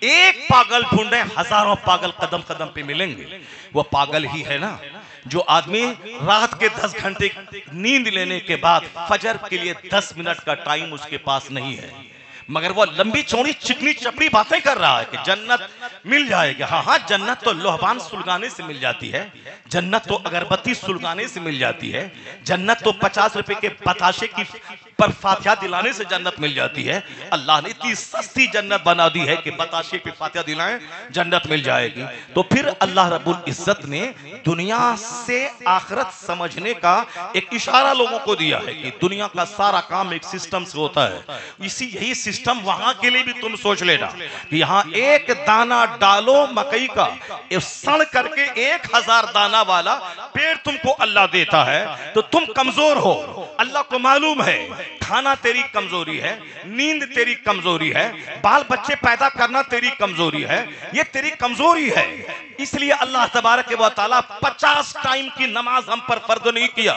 एक पागल ढूंढे, हजारों पागल कदम कदम पे मिलेंगे। वो पागल ही है ना जो आदमी रात के 10 घंटे नींद लेने के बाद फजर के लिए 10 मिनट का टाइम उसके पास नहीं है, मगर वो लंबी चौड़ी चिकनी चपड़ी बातें कर रहा है कि जन्नत मिल जाएगी। हाँ हाँ, जन्नत तो लोहबान सुलगाने से मिल जाती है, जन्नत तो अगरबत्ती सुलगाने से मिल जाती है, जन्नत तो 50 रुपए के बताशे की पर फातिहा दिलाने से जन्नत मिल जाती है। अल्लाह ने इतनी सस्ती जन्नत बना दी है कि बताशे पे फातिहा दिलाएं जन्नत मिल जाएगी। तो फिर अल्लाह रब्बुल इज्जत ने दुनिया से आखिरत समझने का एक इशारा लोगों को दिया है कि दुनिया का सारा काम एक सिस्टम से होता है। यही सिस्टम वहां के लिए भी तुम सोच लेना कि यहाँ एक दाना डालो मकई का, सड़ करके 1000 दाना वाला पेड़ तुमको अल्लाह देता है, तो तुम कमजोर हो, अल्लाह को मालूम है। खाना तेरी कमजोरी है, नींद तेरी कमजोरी है, बाल बच्चे पैदा करना तेरी कमजोरी है, ये तेरी कमजोरी है। इसलिए अल्लाह तबारक व तआला 50 टाइम की नमाज हम पर फर्ज नहीं किया,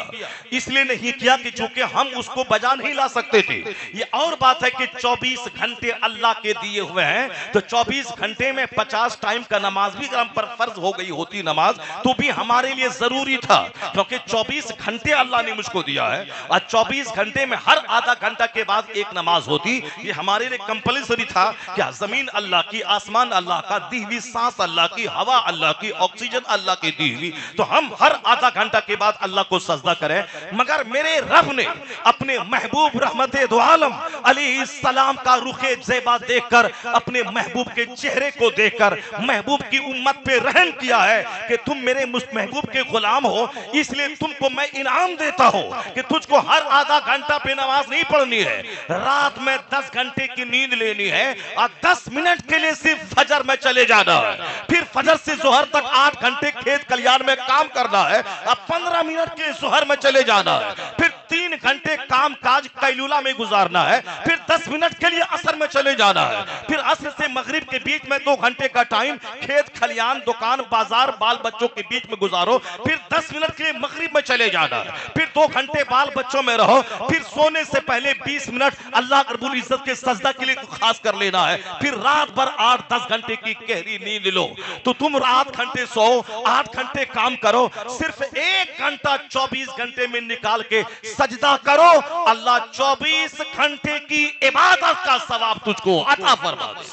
इसलिए नहीं किया कि चूंकि हम उसको बजा नहीं ला सकते थे। ये और बात है कि 24 घंटे अल्लाह के दिए हुए हैं, तो 24 घंटे में 50 टाइम का नमाज भी हम पर फर्ज हो गई होती नमाज, तो भी हमारे लिए जरूरी था, क्योंकि 24 घंटे अल्लाह ने मुझको दिया है और 24 घंटे में हर आधा घंटा के बाद एक नमाज होती। ये हमारे लिए कंपल्सरी था कि जमीन अल्लाह की, आसमान अल्लाह का, दी हुई सांस अल्लाह की, हवा अल्लाह की, ऑक्सीजन अल्लाह की दी हुई, तो हम हर आधा घंटा के बाद अल्लाह को सजदा करें। मगर मेरे रब ने अपने महबूब रहमते दो आलम अलैहिस्सलाम का रुखे ज़ेबा देखकर, अपने महबूब के चेहरे को देखकर महबूब की उम्मत पे रहम किया है कि तुम मेरे महबूब के गुलाम हो, इसलिए तुमको मैं इनाम देता हूं कि तुझको हर आधा घंटा पे नमाज नहीं पढ़नी है, रात में 10 घंटे की नींद लेनी है और 10 मिनट के लिए सिर्फ फजर में चले जाना है, फिर फजर से जोहर तक 8 घंटे खेत खलियान में काम करना है, अब 15 मिनट के जोहर में चले जाना है, फिर 3 घंटे काम काज कैलूला में गुजारना है, फिर 10 मिनट के लिए असर में चले जाना है, फिर असर से मगरिब के बीच में 2 घंटे का टाइम खेत खलियान दुकान बाजार बाल बच्चों के बीच में गुजारो, फिर 10 मिनट के लिए मगरिब में चले जाना है, फिर 2 घंटे बाल बच्चों में रहो, फिर सोने से पहले 20 मिनट अल्लाह रब्बुल इज्जत के सजदा के लिए खास कर लेना है, फिर रात भर 8-10 घंटे की गहरी नींद लो। तो तुम 8 घंटे सो, 8 घंटे काम करो, सिर्फ 1 घंटा 24 घंटे में निकाल के सजदा करो, अल्लाह 24 घंटे की इबादत का सवाब तुझको अता फरमा दे।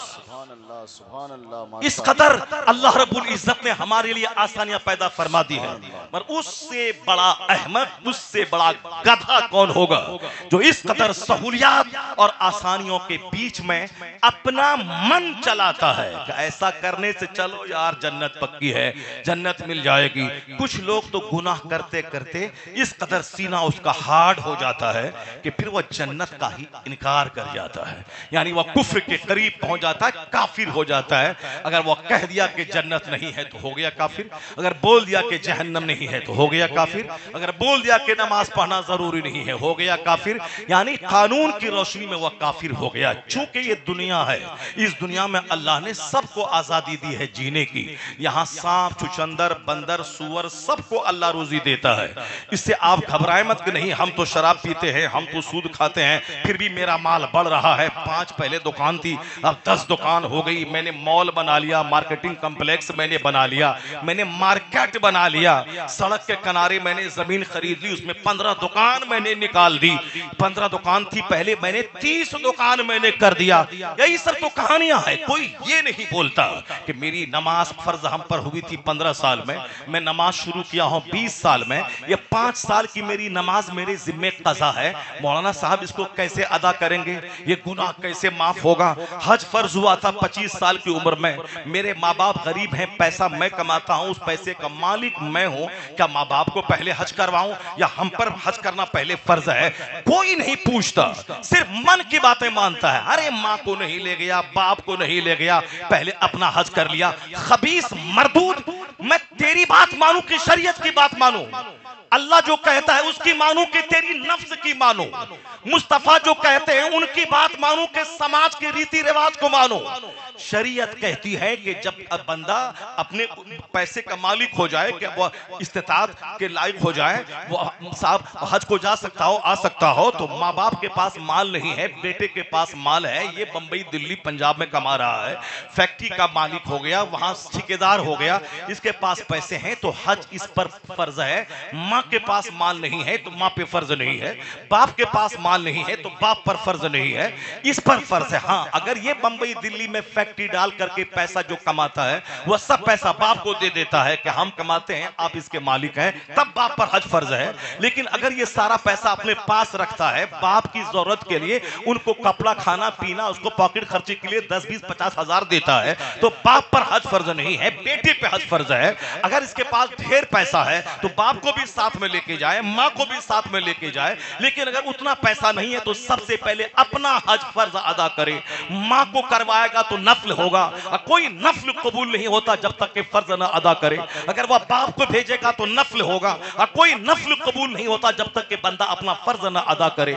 इस कदर अल्लाह रब्बुल इज्जत ने हमारे लिए आसानियां पैदा फरमा दी है, पर उससे बड़ा अहमद, उससे बड़ा गधा कौन होगा जो इस कदर सहूलियात और आसानियों के बीच में अपना मन चलाता है कि ऐसा करने से चलो यार जन्नत पक्की है, जन्नत मिल जाएगी। कुछ लोग तो गुनाह करते करते इस कदर सीना उसका हार्ड हो जाता है कि फिर वह जन्नत का ही इनकार कर जाता है, यानी वह कुफ्र के करीब पहुंच जाता है, काफिर हो जाता है। अगर वो कह दिया कि जन्नत नहीं है तो हो गया काफिर, अगर बोल दिया कि जहन्नम नहीं है तो हो गया काफिर, अगर बोल दिया कि नमाज पढ़ना जरूरी नहीं है हो गया काफिर, यानी कानून की रोशनी में वह काफिर हो गया। चूंकि ये दुनिया है, इस दुनिया में अल्लाह ने सबको आजादी दी है जीने की, यहाँ सांप चुचंदर बंदर सुअर सबको अल्लाह रोजी देता है। इससे आप घबराए मत कि नहीं हम तो शराब पीते हैं, हम तो सूद खाते हैं, फिर भी मेरा माल बढ़ रहा है। 5 पहले दुकान थी, अब 10 दुकान हो गई, मैंने मॉल बना लिया, मार्केटिंग कॉम्प्लेक्स मैंने बना लिया, मैंने मार्केट बना लिया, सड़क के किनारे मैंने जमीन खरीद ली, उसमें 15 दुकान मैंने निकाल दी। 15 दुकान थी पहले, मैंने 30 दुकान मैंने कर दिया। यही सब तो कहानियां हैं। कोई ये नहीं बोलता कि मेरी नमाज फर्ज हम पर हुई थी 15 साल में, मैं नमाज शुरू किया हूं 20 साल में, ये 5 साल की मेरी नमाज मेरे जिम्मे कज़ा है, मौलाना साहब इसको कैसे अदा करेंगे, ये गुनाह कैसे माफ होगा। हज फर्ज हुआ था 25 साल की उम्र में, मेरे माँ बाप गरीब हैं, पैसा मैं कमाता हूँ, उस पैसे का मालिक मैं हूँ, क्या माँ बाप को पहले हज करवाऊं या हम पर हज करना पहले फर्ज है? कोई नहीं पूछता, सिर्फ मन की बातें मानता है। अरे माँ को नहीं ले गया, बाप को नहीं ले गया, पहले अपना हज कर लिया। खबीस मरदूद, मैं तेरी बात मानू कि शरीयत की बात मानू? अल्लाह जो कहता है उसकी मानू कि तेरी नफ्स की मानू? मुस्तफा जो कहते हैं उनकी बात मानू कि समाज के रीति रिवाज को मानो? शरीयत कहती है कि जब बंदा अपने पैसे का मालिक हो जाए, कि वो इस्तिताअत के लायक हो जाए, वो साहब हज को जा सकता हो, आ सकता हो, तो माँ बाप के पास माल नहीं है, बेटे के पास माल है, ये बंबई दिल्ली पंजाब में कमा रहा है, फैक्ट्री का मालिक हो गया, वहां ठेकेदार हो गया, इसके इसके पास पैसे हैं तो हज इस पर फर्ज है, माँ के पास माल नहीं है तो माँ पे फर्ज नहीं है, बाप के पास माल नहीं है तो बाप पर फर्ज नहीं है, इस पर फर्ज है। हाँ, अगर ये बंबई दिल्ली में फैक्ट्री डाल करके पैसा जो कमाता है वह सब पैसा बाप को दे देता है कि हम कमाते हैं, आप इसके मालिक हैं, तब बाप पर हज फर्ज है। लेकिन अगर ये सारा पैसा अपने पास रखता है बाप की जरूरत के लिए, उनको कपड़ा खाना पीना उसको पॉकेट खर्चे के लिए 10, 20, 50 हजार देता है, तो बाप पर हज फर्ज नहीं है, बेटे पे हज फर्ज है। अगर इसके पास ढेर पैसा है तो बाप को भी साथ में लेके जाए, माँ को भी साथ में लेके जाए। लेकिन अगर उतना पैसा नहीं है तो सबसे पहले अपना हज फर्ज अदा करे। माँ को करवाएगा तो नफल होगा, कोई नफल कबूल नहीं होता जब तक कि फर्ज न अदा करे। अगर वह बाप को भेजेगा तो नफल होगा, कोई नफल कबूल नहीं होता जब तक कि बंदा अपना फर्ज न अदा करे।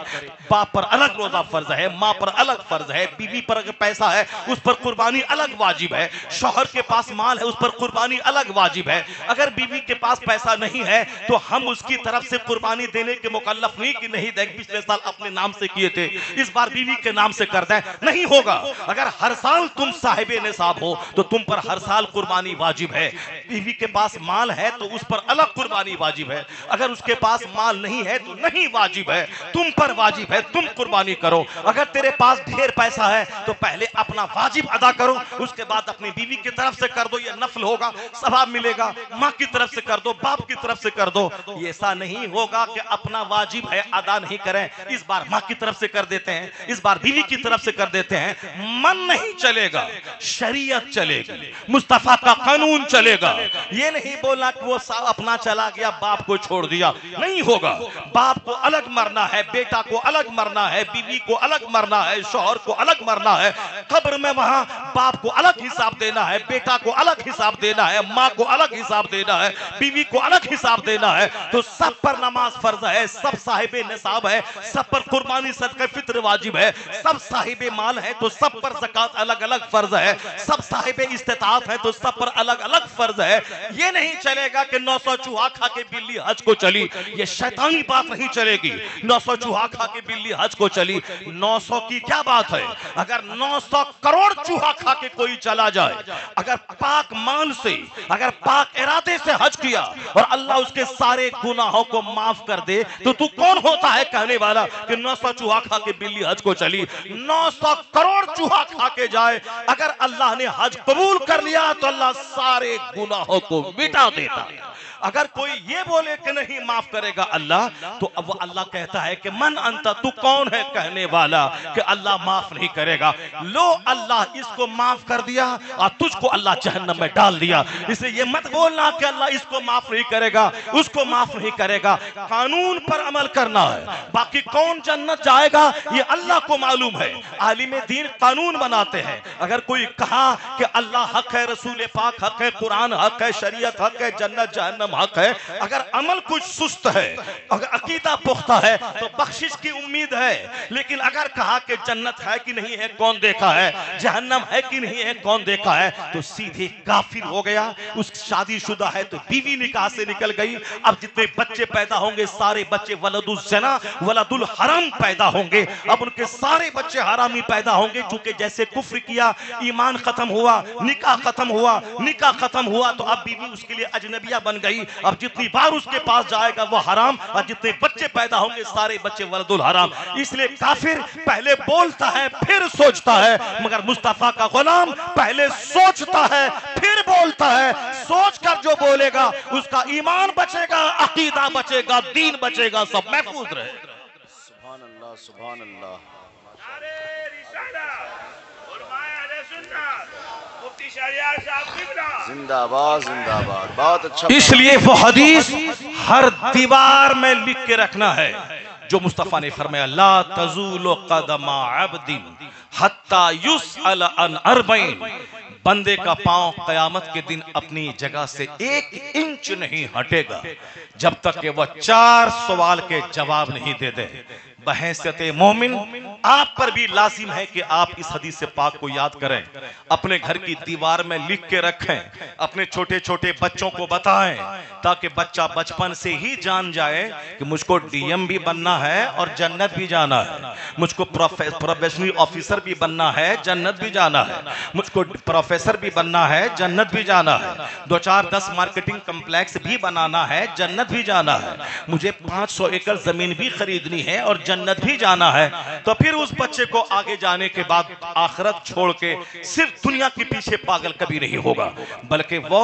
बाप पर अलग रोजा फर्ज है, माँ पर अलग फर्ज है, बीवी पर अगर पैसा है उस पर कुर्बानी अलग वाजिब है, शौहर के पास माल है उस पर कुर्बानी अलग वाजिब है। अगर बीवी के पास पैसा नहीं है तो हम उसकी तरफ से कुर्बानी देने के मुकल्लफ नहीं कि नहीं देख पिछले साल अपने नाम से किए थे इस बार बीवी के नाम से कर दें, नहीं होगा। अगर हर साल तुम साहिबे निसाब हो तो तुम पर हर साल कुर्बानी वाजिब है। बीवी के पास माल है तो उस पर अलग कुर्बानी वाजिब है, अगर उसके पास माल नहीं है तो नहीं वाजिब है, तुम पर वाजिब है, तुम कुर्बानी करो। अगर तेरे पास ढेर पैसा है तो पहले अपना वाजिब अदा करो, उसके बाद अपनी बीवी की तरफ से कर दो, ये नफल होगा, सवाब मिलेगा। माँ की तरफ से कर दो, बाप की तरफ से कर दो। ऐसा नहीं होगा कि अपना वाजिब है अदा नहीं करें, इस बार माँ की तरफ से कर देते हैं, इस बार बीवी की तरफ से कर देते हैं। मन नहीं चलेगा, शरीयत चलेगी, मुस्तफा का कानून चलेगा। ये नहीं बोला कि वो अपना चला गया बाप को छोड़ दिया, नहीं होगा। बाप को अलग मरना है, बेटा को अलग मरना है, बीवी को अलग मरना है, शौहर को अलग मरना है। कब्र में वहां बाप को अलग हिसाब देना है, बेटा को अलग हिसाब देना है, माँ को अलग हिसाब देना है, बीवी को अलग हिसाब देना है। तो सब पर नमाज फर्ज है, सब साहिबे निसाब है, सब पर कुर्बानी सदका फित्र वाजिब है, सब साहिबे माल है तो सब पर ज़कात अलग अलग फर्ज है, सब साहिबे इस्तिताअत है तो सब पर अलग अलग फर्ज है। ये नहीं चलेगा कि 900 चूहा खा के बिल्ली हज को चली, ये शैतानी बात नहीं चलेगी। 900 चूहा खा के बिल्ली हज को चली, 900 की क्या बात है। अगर 900 करोड़ चूहा खा के कोई चला जाए, अगर पाक मान से, अगर पाक इरादे से हज किया और अल्लाह उसके सारे गुनाहों को माफ कर दे, तो तू कौन होता है कहने वाला कि 900 चूहा खा के बिल्ली हज को चली। 900 करोड़ चूहा खा के जाए, अगर अल्लाह ने हज कबूल कर लिया तो अल्लाह सारे गुनाहों को मिटा देता है। अगर कोई ये बोले कि नहीं माफ करेगा अल्लाह, तो अब वो अल्लाह कहता है कि मन अंता, तू कौन है कहने वाला कि अल्लाह माफ नहीं करेगा। लो, अल्लाह इसको माफ कर दिया और तुझको अल्लाह जहन्नम में डाल दिया। इसलिए ये मत बोलना कि अल्लाह इसको माफ नहीं करेगा, उसको माफ नहीं करेगा। कानून पर अमल करना है, बाकी कौन जन्नत जाएगा ये अल्लाह को मालूम है। आलिम दीन कानून बनाते हैं। अगर कोई कहा कि अल्लाह हक है, रसूल पाक हक है, कुरान हक है, शरीयत हक है, जन्नत जहन्नम हक है, अगर अमल कुछ सुस्त है, अगर अकीदा पुख्ता है तो बख्शिश की उम्मीद है। लेकिन अगर कहा कि जन्नत है कि नहीं है कौन देखा है, जहन्नम है कि नहीं है कौन देखा है, तो सीधे काफिर हो गया। उस शादीशुदा है तो बीवी निकाह से निकल गई। अब जितने बच्चे पैदा होंगे सारे बच्चे वलदुल जना वलदुल हराम पैदा होंगे। अब उनके सारे बच्चे हरामी पैदा होंगे, चूंकि जैसे कुफ्र किया ईमान खत्म हुआ, निकाह खत्म हुआ, निकाह खत्म हुआ तो अब बीवी उसके लिए अजनबिया बन गई। अब जितनी बार उसके पास जाएगा वो हराम, और जितने बच्चे पैदा होंगे सारे बच्चे वलदुल हराम। इसलिए काफिर पहले बोलता है फिर सोचता है, मगर मुस्तफा का गुलाम पहले सोचता है फिर बोलता है। सोचकर जो बोलेगा उसका ईमान बचेगा, अकीदा बचेगा, दीन बचेगा, सब महफूज रहेगा। सुभान अल्लाह, सुभान अल्लाह। जिंदाबाद जिंदाबाद, बहुत अच्छा। इसलिए वो हदीस हर दीवार में लिख के रखना है जो मुस्तफा ने फरमाया, ला तज़ूलु क़दमा अब्दिन हत्ता युसअल अन अर्बईन। बंदे का पांव क़यामत के दिन अपनी जगह से 1 इंच नहीं हटेगा जब तक कि वह 4 सवाल के जवाब नहीं दे दे। बहैसियत मोमिन आप पर भी लाजिम है कि आप इस हदीस से पाक को याद करें, अपने घर की दीवार में लिख के रखें, अपने छोटे छोटे बच्चों को बताएं, ताकि बच्चा बचपन से ही जान जाए कि मुझको डीएम भी बनना है और जन्नत भी जाना है, मुझको प्रोफेशनल ऑफिसर भी बनना है, जन्नत भी जाना है, मुझको प्रोफेसर भी बनना है, जन्नत भी जाना है, 2-4-10 मार्केटिंग कॉम्प्लेक्स भी बनाना है, जन्नत भी जाना है, मुझे 500 एकड़ जमीन भी खरीदनी है और जन्नत भी जाना है। तो फिर उस बच्चे को आगे जाने के बाद आखिरत छोड़ के सिर्फ दुनिया के पीछे पागल कभी नहीं होगा, बल्कि वो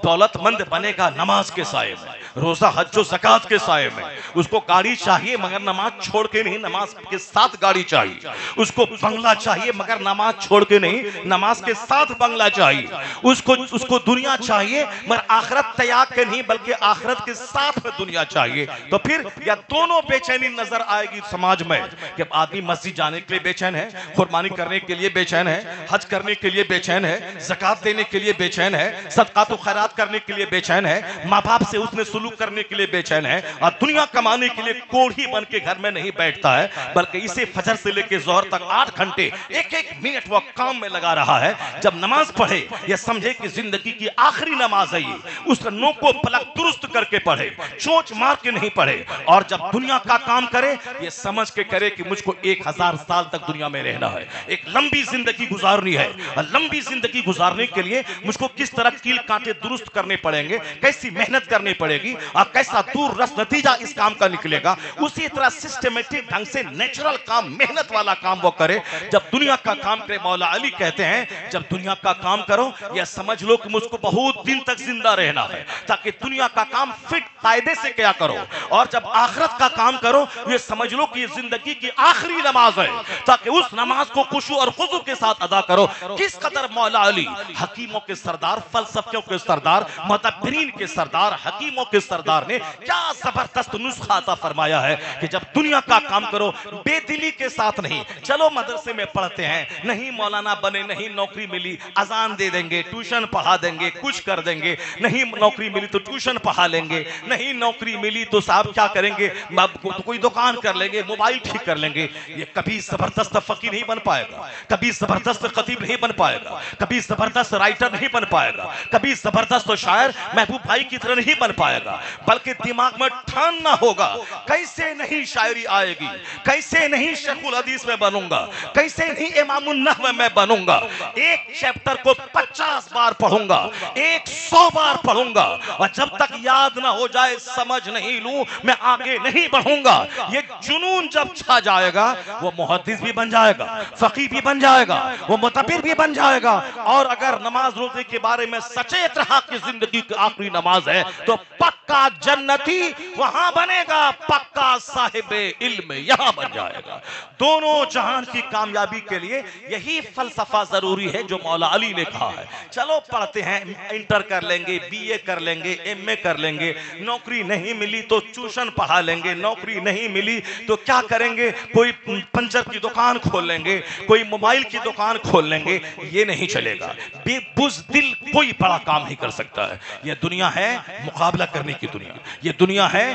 दौलतमंद बनेगा नमाज के साये में, रोजा हज और ज़कात के साये में। उसको गाड़ी चाहिए मगर नमाज छोड़ के नहीं, नमाज के साथ गाड़ी चाहिए। उसको बंगला चाहिए मगर नमाज छोड़ के नहीं, नमाज के साथ बंगला चाहिए। उसको दुनिया चाहिए मगर आखिरत त्याग के नहीं, बल्कि आखिरत के साथ में दुनिया चाहिए। तो फिर या दोनों बेचैनी नजर आएगी समाज में कि आदमी मस्जिद जाने के लिए बेचैन है, कुर्बानी करने के लिए बेचैन है, हज करने के लिए बेचैन है, ज़कात देने के लिए बेचैन है, सदकात व खैरात करने के लिए बेचैन है, माँ बाप से उसने सुलूक करने के लिए बेचैन है, और दुनिया कमाने के लिए कोढ़ी बन के घर में नहीं बैठता है, बल्कि इसे फजर से लेकर जोहर तक 8 घंटे एक मिनट वो काम में लगा रहा है। जब नमाज पढ़े ये समझे कि जिंदगी की आखिरी नमाज है, ये उस नो को पलक दुरुस्त करके पढ़े, चोंच मार के नहीं पढ़े। और जब दुनिया का काम करे ये समझ के करे कि मुझको 1000 साल तक दुनिया में रहना है, एक लंबी जिंदगी गुजारनी है, और लंबी जिंदगी गुजारने के लिए मुझको किस तरह कील कांटे दुरुस्त करने पड़ेंगे, कैसी मेहनत करनी पड़ेगी और कैसा दूर रस नतीजा इस काम का निकलेगा, उसी तरह सिस्टमेटिक ढंग से नेचुरल काम, मेहनत वाला काम वो करे। जब दुनिया का काम करे, मौला अली कहते हैं जब दुनिया का काम करो यह समझ लो कि मुझको बहुत दिन तक जिंदा रहना है, ताकि दुनिया का काम फिट कायदे से क्या करो, और जब आखिरत का काम करो ये समझ लो कि ये जिंदगी की आखिरी नमाज है, ताकि उस नमाज को खुशू और खुजू के साथ अदा करो। किस कदर मौला अली हकीमों के सरदार, फलसफियों के सरदार, मुतब्बिरीन के सरदार, हकीमों के सरदार ने क्या जबरदस्त नुस्खा अता फरमाया है कि जब दुनिया का काम करो बेदिली के साथ नहीं। चलो मदरसे में पढ़ते हैं, नहीं मौलाना बने, नहीं नौकरी मिली, अजान दे देंगे, ट्यूशन पढ़ा देंगे, कुछ कर देंगे, नहीं नौकरी मिली तो ट्यूशन पढ़ा लेंगे, नहीं नौकरी मिली तो साहब क्या करेंगे, तो कोई दुकान कर लेंगे, मोबाइल ठीक कर लेंगे। ये कभी जबरदस्त फकीर नहीं बन पाएगा, कभी जबरदस्त खतीब नहीं बन पाएगा, कभी जबरदस्त राइटर नहीं बन पाएगा, कभी जबरदस्त शायर महबूब भाई की तरह नहीं बन पाएगा, बल्कि दिमाग में ठानना होगा कैसे नहीं शायरी आएगी, कैसे नहीं शेखुल हदीस में बनूंगा, कैसे नहीं इमामुन नहव में बनूंगा। एक चैप्टर को 50 बार पढ़ूंगा, 100 बार पढ़ूंगा, और जब तक याद ना हो जाए, समझ नहीं लूं, मैं आगे नहीं बढ़ूंगा। ये जुनून जब छा जाएगा वो मुहद्दिस भी बन जाएगा, फकीह भी बन जाएगा, वो मुतब्बिर भी बन जाएगा। और अगर नमाज रोजे के बारे में सचेत रहा कि जिंदगी की आखिरी नमाज है तो पक्का जन्नती वहां बनेगा, पक्का साहिबे इल्म यहां बन जाएगा। दोनों जहान की कामयाबी के लिए यही फलसफा जरूरी है जो मौला अली ने कहा है। चलो पढ़ते हैं, इंटर कर लेंगे, बीए कर लेंगे, एमए कर लेंगे, नौकरी नहीं मिली तो ट्यूशन पढ़ा लेंगे, नौकरी नहीं मिली तो क्या करेंगे, कोई पंचर की दुकान खोल लेंगे, कोई मोबाइल की दुकान खोल लेंगे। ये नहीं चलेगा, बेबुज़दिल कोई बड़ा काम नहीं कर सकता है। ये दुनिया है मुकाबला करने की दुनिया, ये दुनिया है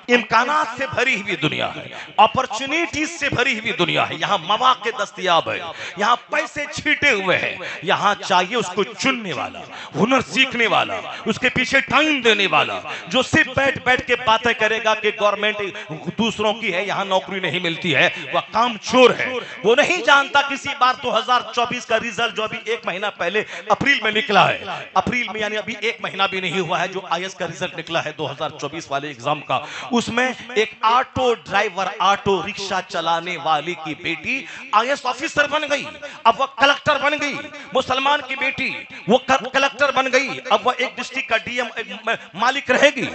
इम्कानात से भरी हुई दुनिया है, अपॉर्चुनिटीज से भरी हुई दुनिया है। यहाँ मौके दस्तयाब है, यहाँ पैसे छीटे हुए हैं, यहाँ चाहिए उसको चुनने वाला, हुनर सीखने वाला, उसके पीछे टाइम देने वाला, जो सिर्फ बैठ बैठ के बातें करेगा कि गवर्नमेंट दूसरों की है, यहाँ नौकरी नहीं मिलती है, वह काम चोर है। वो नहीं जानता किसी बार 2024 का रिजल्ट जो अभी 1 महीना पहले अप्रैल में निकला है, अप्रैल में यानी अभी 1 महीना भी नहीं हुआ है, जो आईएएस का रिजल्ट निकला है 2024 वाले एग्जाम का, उसमें एक ऑटो ड्राइवर, ऑटो रिक्शा चलाने वाली की बेटी आईएएस ऑफिसर बन गई, अब वह कलेक्टर बन गई। मुसलमान की बेटी वो कलेक्टर बन गई, अब वह एक डिस्ट्रिक्ट का डीएम मालिक रहेगी।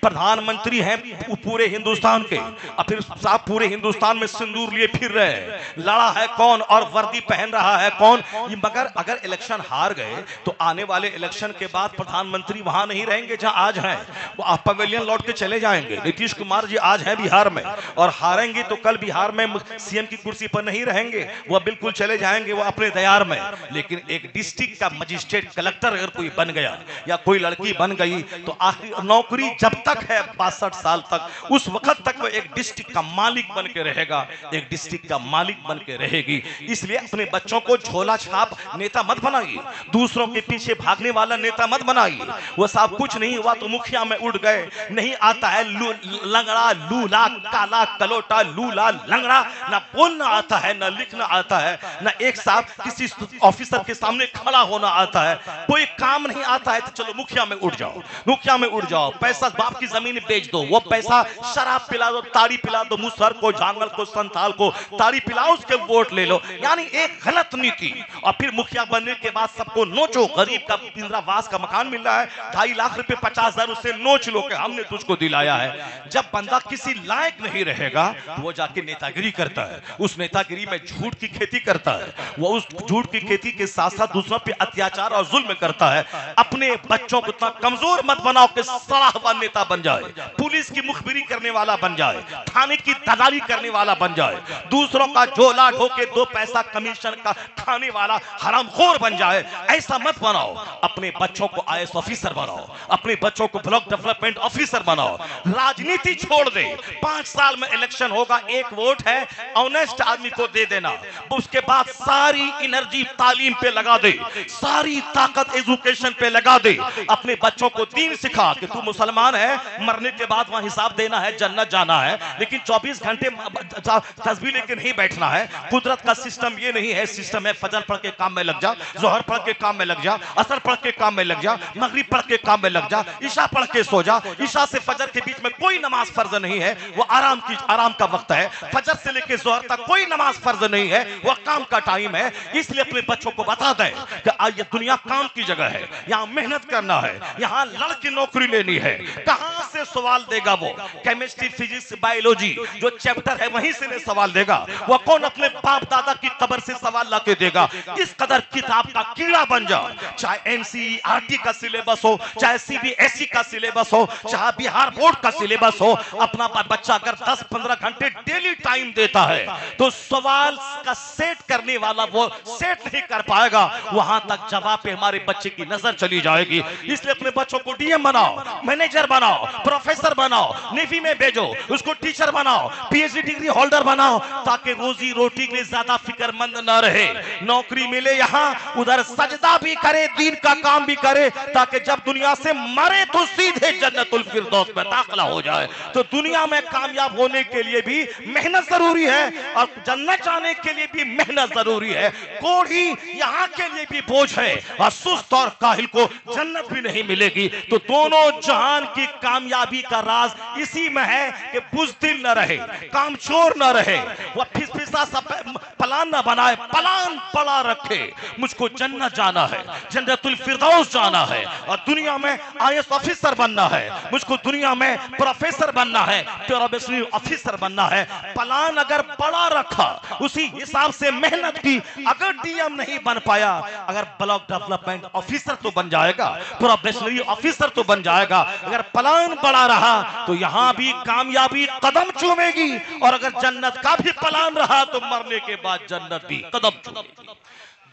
प्रधानमंत्री हैं पूरे हिंदुस्तान के, अब फिर साहब पूरे हिंदुस्तान में सिंदूर लिए फिर रहे हैं, लड़ा है कौन और वर्दी पहन रहा है कौन। मगर अगर इलेक्शन हार गए तो आने वाले इलेक्शन के बाद प्रधानमंत्री वहां नहीं रहेंगे जहां आज हैं, वो आप पवेलियन लौट के चले जाएंगे। नीतीश कुमार जी आज हैं बिहार में और हारेंगे तो कल बिहार में सीएम की कुर्सी पर नहीं रहेंगे, वो बिल्कुल चले जाएंगे वो अपने दयार में। लेकिन एक डिस्ट्रिक्ट का मजिस्ट्रेट कलेक्टर अगर कोई बन गया या कोई लड़की बन गई तो आखिर नौकरी जब तक है 62 साल तक, उस वक्त तक वो एक डिस्ट्रिक्ट का मालिक बन के रहेगा, एक डिस्ट्रिक्ट का मालिक बन के रहेगी। इसलिए अपने बच्चों को झोला छाप नेता मत बनाइए, दूसरों के पीछे भागने वाला नेता मत बनाइए। वो सब कुछ नहीं हुआ तो मुखिया में उड़ गए, नहीं आता है लंगड़ा लूला काला कलोटा लूला लंगड़ा, ना बोलना आता है ना लिखना आता है, ना एक साथ किसी ऑफिसर के सामने खड़ा होना आता है, कोई काम नहीं आता है तो चलो मुखिया में उड़ जाओ, मुखिया में उड़ जाओ, पैसा बाप की जमीन बेच दो, वो पैसा शराब पिला दो, ताड़ी पिला दो, मुसहर को झांगल को संथाल को ताड़ी पिलाओ, उसके वोट ले लो। यानी एक गलत नीति। और फिर मुखिया बनने के बाद सबको नोचो, गरीब का इंदिरावास का मकान मिल रहा है 2.5 लाख रुपए 50,000 उससे नोच लो कि हमने तुझको दिलाया है। जब बंदा किसी लायक नहीं रहेगा तो वो जाके नेतागिरी करता है, उस नेतागिरी में झूठ की खेती करता है, वो उस झूठ की खेती के साथ साथ दूसरों पे अत्याचार और जुल्म करता है। अपने बच्चों को इतना कमजोर मत बनाओ कि सड़ा हुआ नेता बन जाए, पुलिस की मुखबिरी करने वाला बन जाए, थाने की दलाली करने वाला बन जाए, दूसरों का झोला ढोके 2 पैसा कमीशन का खाने वाला हरामखोर बन जाए। ऐसा मत बनाओ। अपने बच्चों को आईएएस ऑफिसर बनाओ, अपने बच्चों को ब्लॉक डेवलपमेंट ऑफिसर बनाओ। राजनीति छोड़ दे, 5 साल में इलेक्शन होगा, 1 वोट है, ऑनेस्ट आदमी को दे देना, उसके बाद सारी एनर्जी तालीम पे लगा दे, सारी ताकत एजुकेशन पे लगा दे। अपने बच्चों को दीन सिखा कि तू मुसलमान है, मरने के बाद वहां हिसाब देना है, जन्नत जाना है, लेकिन 24 घंटे तस्बीह लेके नहीं बैठना है। कुदरत का सिस्टम ये नहीं है, सिस्टम है फजर पढ़ के काम में लग जा, जोहर पढ़ के काम में लग जा, असर पढ़ के काम में लग जा, मगरिब पढ़ के काम में लग जा, ईशा पढ़ के सो जा। ईशा से फजर के बीच में कोई नमाज फर्ज नहीं है, वो आराम का वक्त है। फजर से लेके जोहर तक कोई नमाज फर्ज नहीं है, वो काम का टाइम है। इसलिए अपने बच्चों को बता दें कि ये दुनिया काम की जगह है, यहाँ मेहनत करना है, यहाँ लड़ के नौकरी लेनी है। कहां से सवाल देगा वो? केमिस्ट्री फिजिक्स बायोलॉजी जो चैप्टर है वहीं से सवाल देगा। वो कौन अपने बाप दादा की कब्र से सवाल लाके देगा? इस कदर किताब का कीड़ा बन जाओ, चाहे एनसीईआरटी का सिलेबस हो, चाहे सीबीएसई का सिलेबस हो, चाहे बिहार बोर्ड का सिलेबस हो। अपना बच्चा अगर 10-15 घंटे डेली टाइम देता है तो सवाल का सेट करने वाला वो सेट नहीं कर पाएगा, वहां तक जवाब पे हमारे बच्चे की नजर चली जाएगी। इसलिए अपने बच्चों को डीएम बनाओ, मैनेजर बनाओ, प्रोफेसर बनाओ, नेवी में भेजो, उसको टीचर बनाओ, पीएचडी डिग्री होल्डर बनाओ, ताकि रोजी रोटी के लिए ज्यादा फिक्रमंद न रहे। नौकरी मिले यहाँ, उधर सजदा भी करे, दीन का काम भी करे, ताकि जब दुनिया से मरे तो सीधे जन्नतुल फिरदौस में दाखिला हो जाए। तो दुनिया में कामयाब होने के लिए भी मेहनत जरूरी है और जन्नत जाने के लिए भी मेहनत जरूरी है। कोढ़ी यहाँ के लिए भी बोझ है और सुस्त और काहिल को जन्नत भी नहीं मिलेगी। तो दोनों जहान की कामयाबी का राज इसी में है कि बुज़दिल न रहे, कामचोर न रहे, वह फिसफिसा सा प्लान न बनाए, प्लान पड़ा रखे। मुझको जन्नत जाना है, जन्नतुल फिरदौस जाना है और दुनिया में आईएएस ऑफिसर बनना है, मुझको दुनिया में प्रोफेसर बनना है, प्रोबेशनरी ऑफिसर बनना है। प्लान अगर पड़ा रखा, उसी हिसाब से मेहनत की, अगर डीएम नहीं बन पाया, अगर ब्लॉक डेवलपमेंट ऑफिसर तो बन जाएगा, प्रोबेशनरी ऑफिसर तो बन जाएगा। अगर प्लान बड़ा रहा तो यहां भी कामयाबी कदम चूमेगी और अगर जन्नत का भी प्लान रहा तो मरने के बाद जन्नत भी कदम चूमेगी।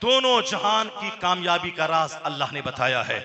दोनों जहान की कामयाबी का राज अल्लाह ने बताया है।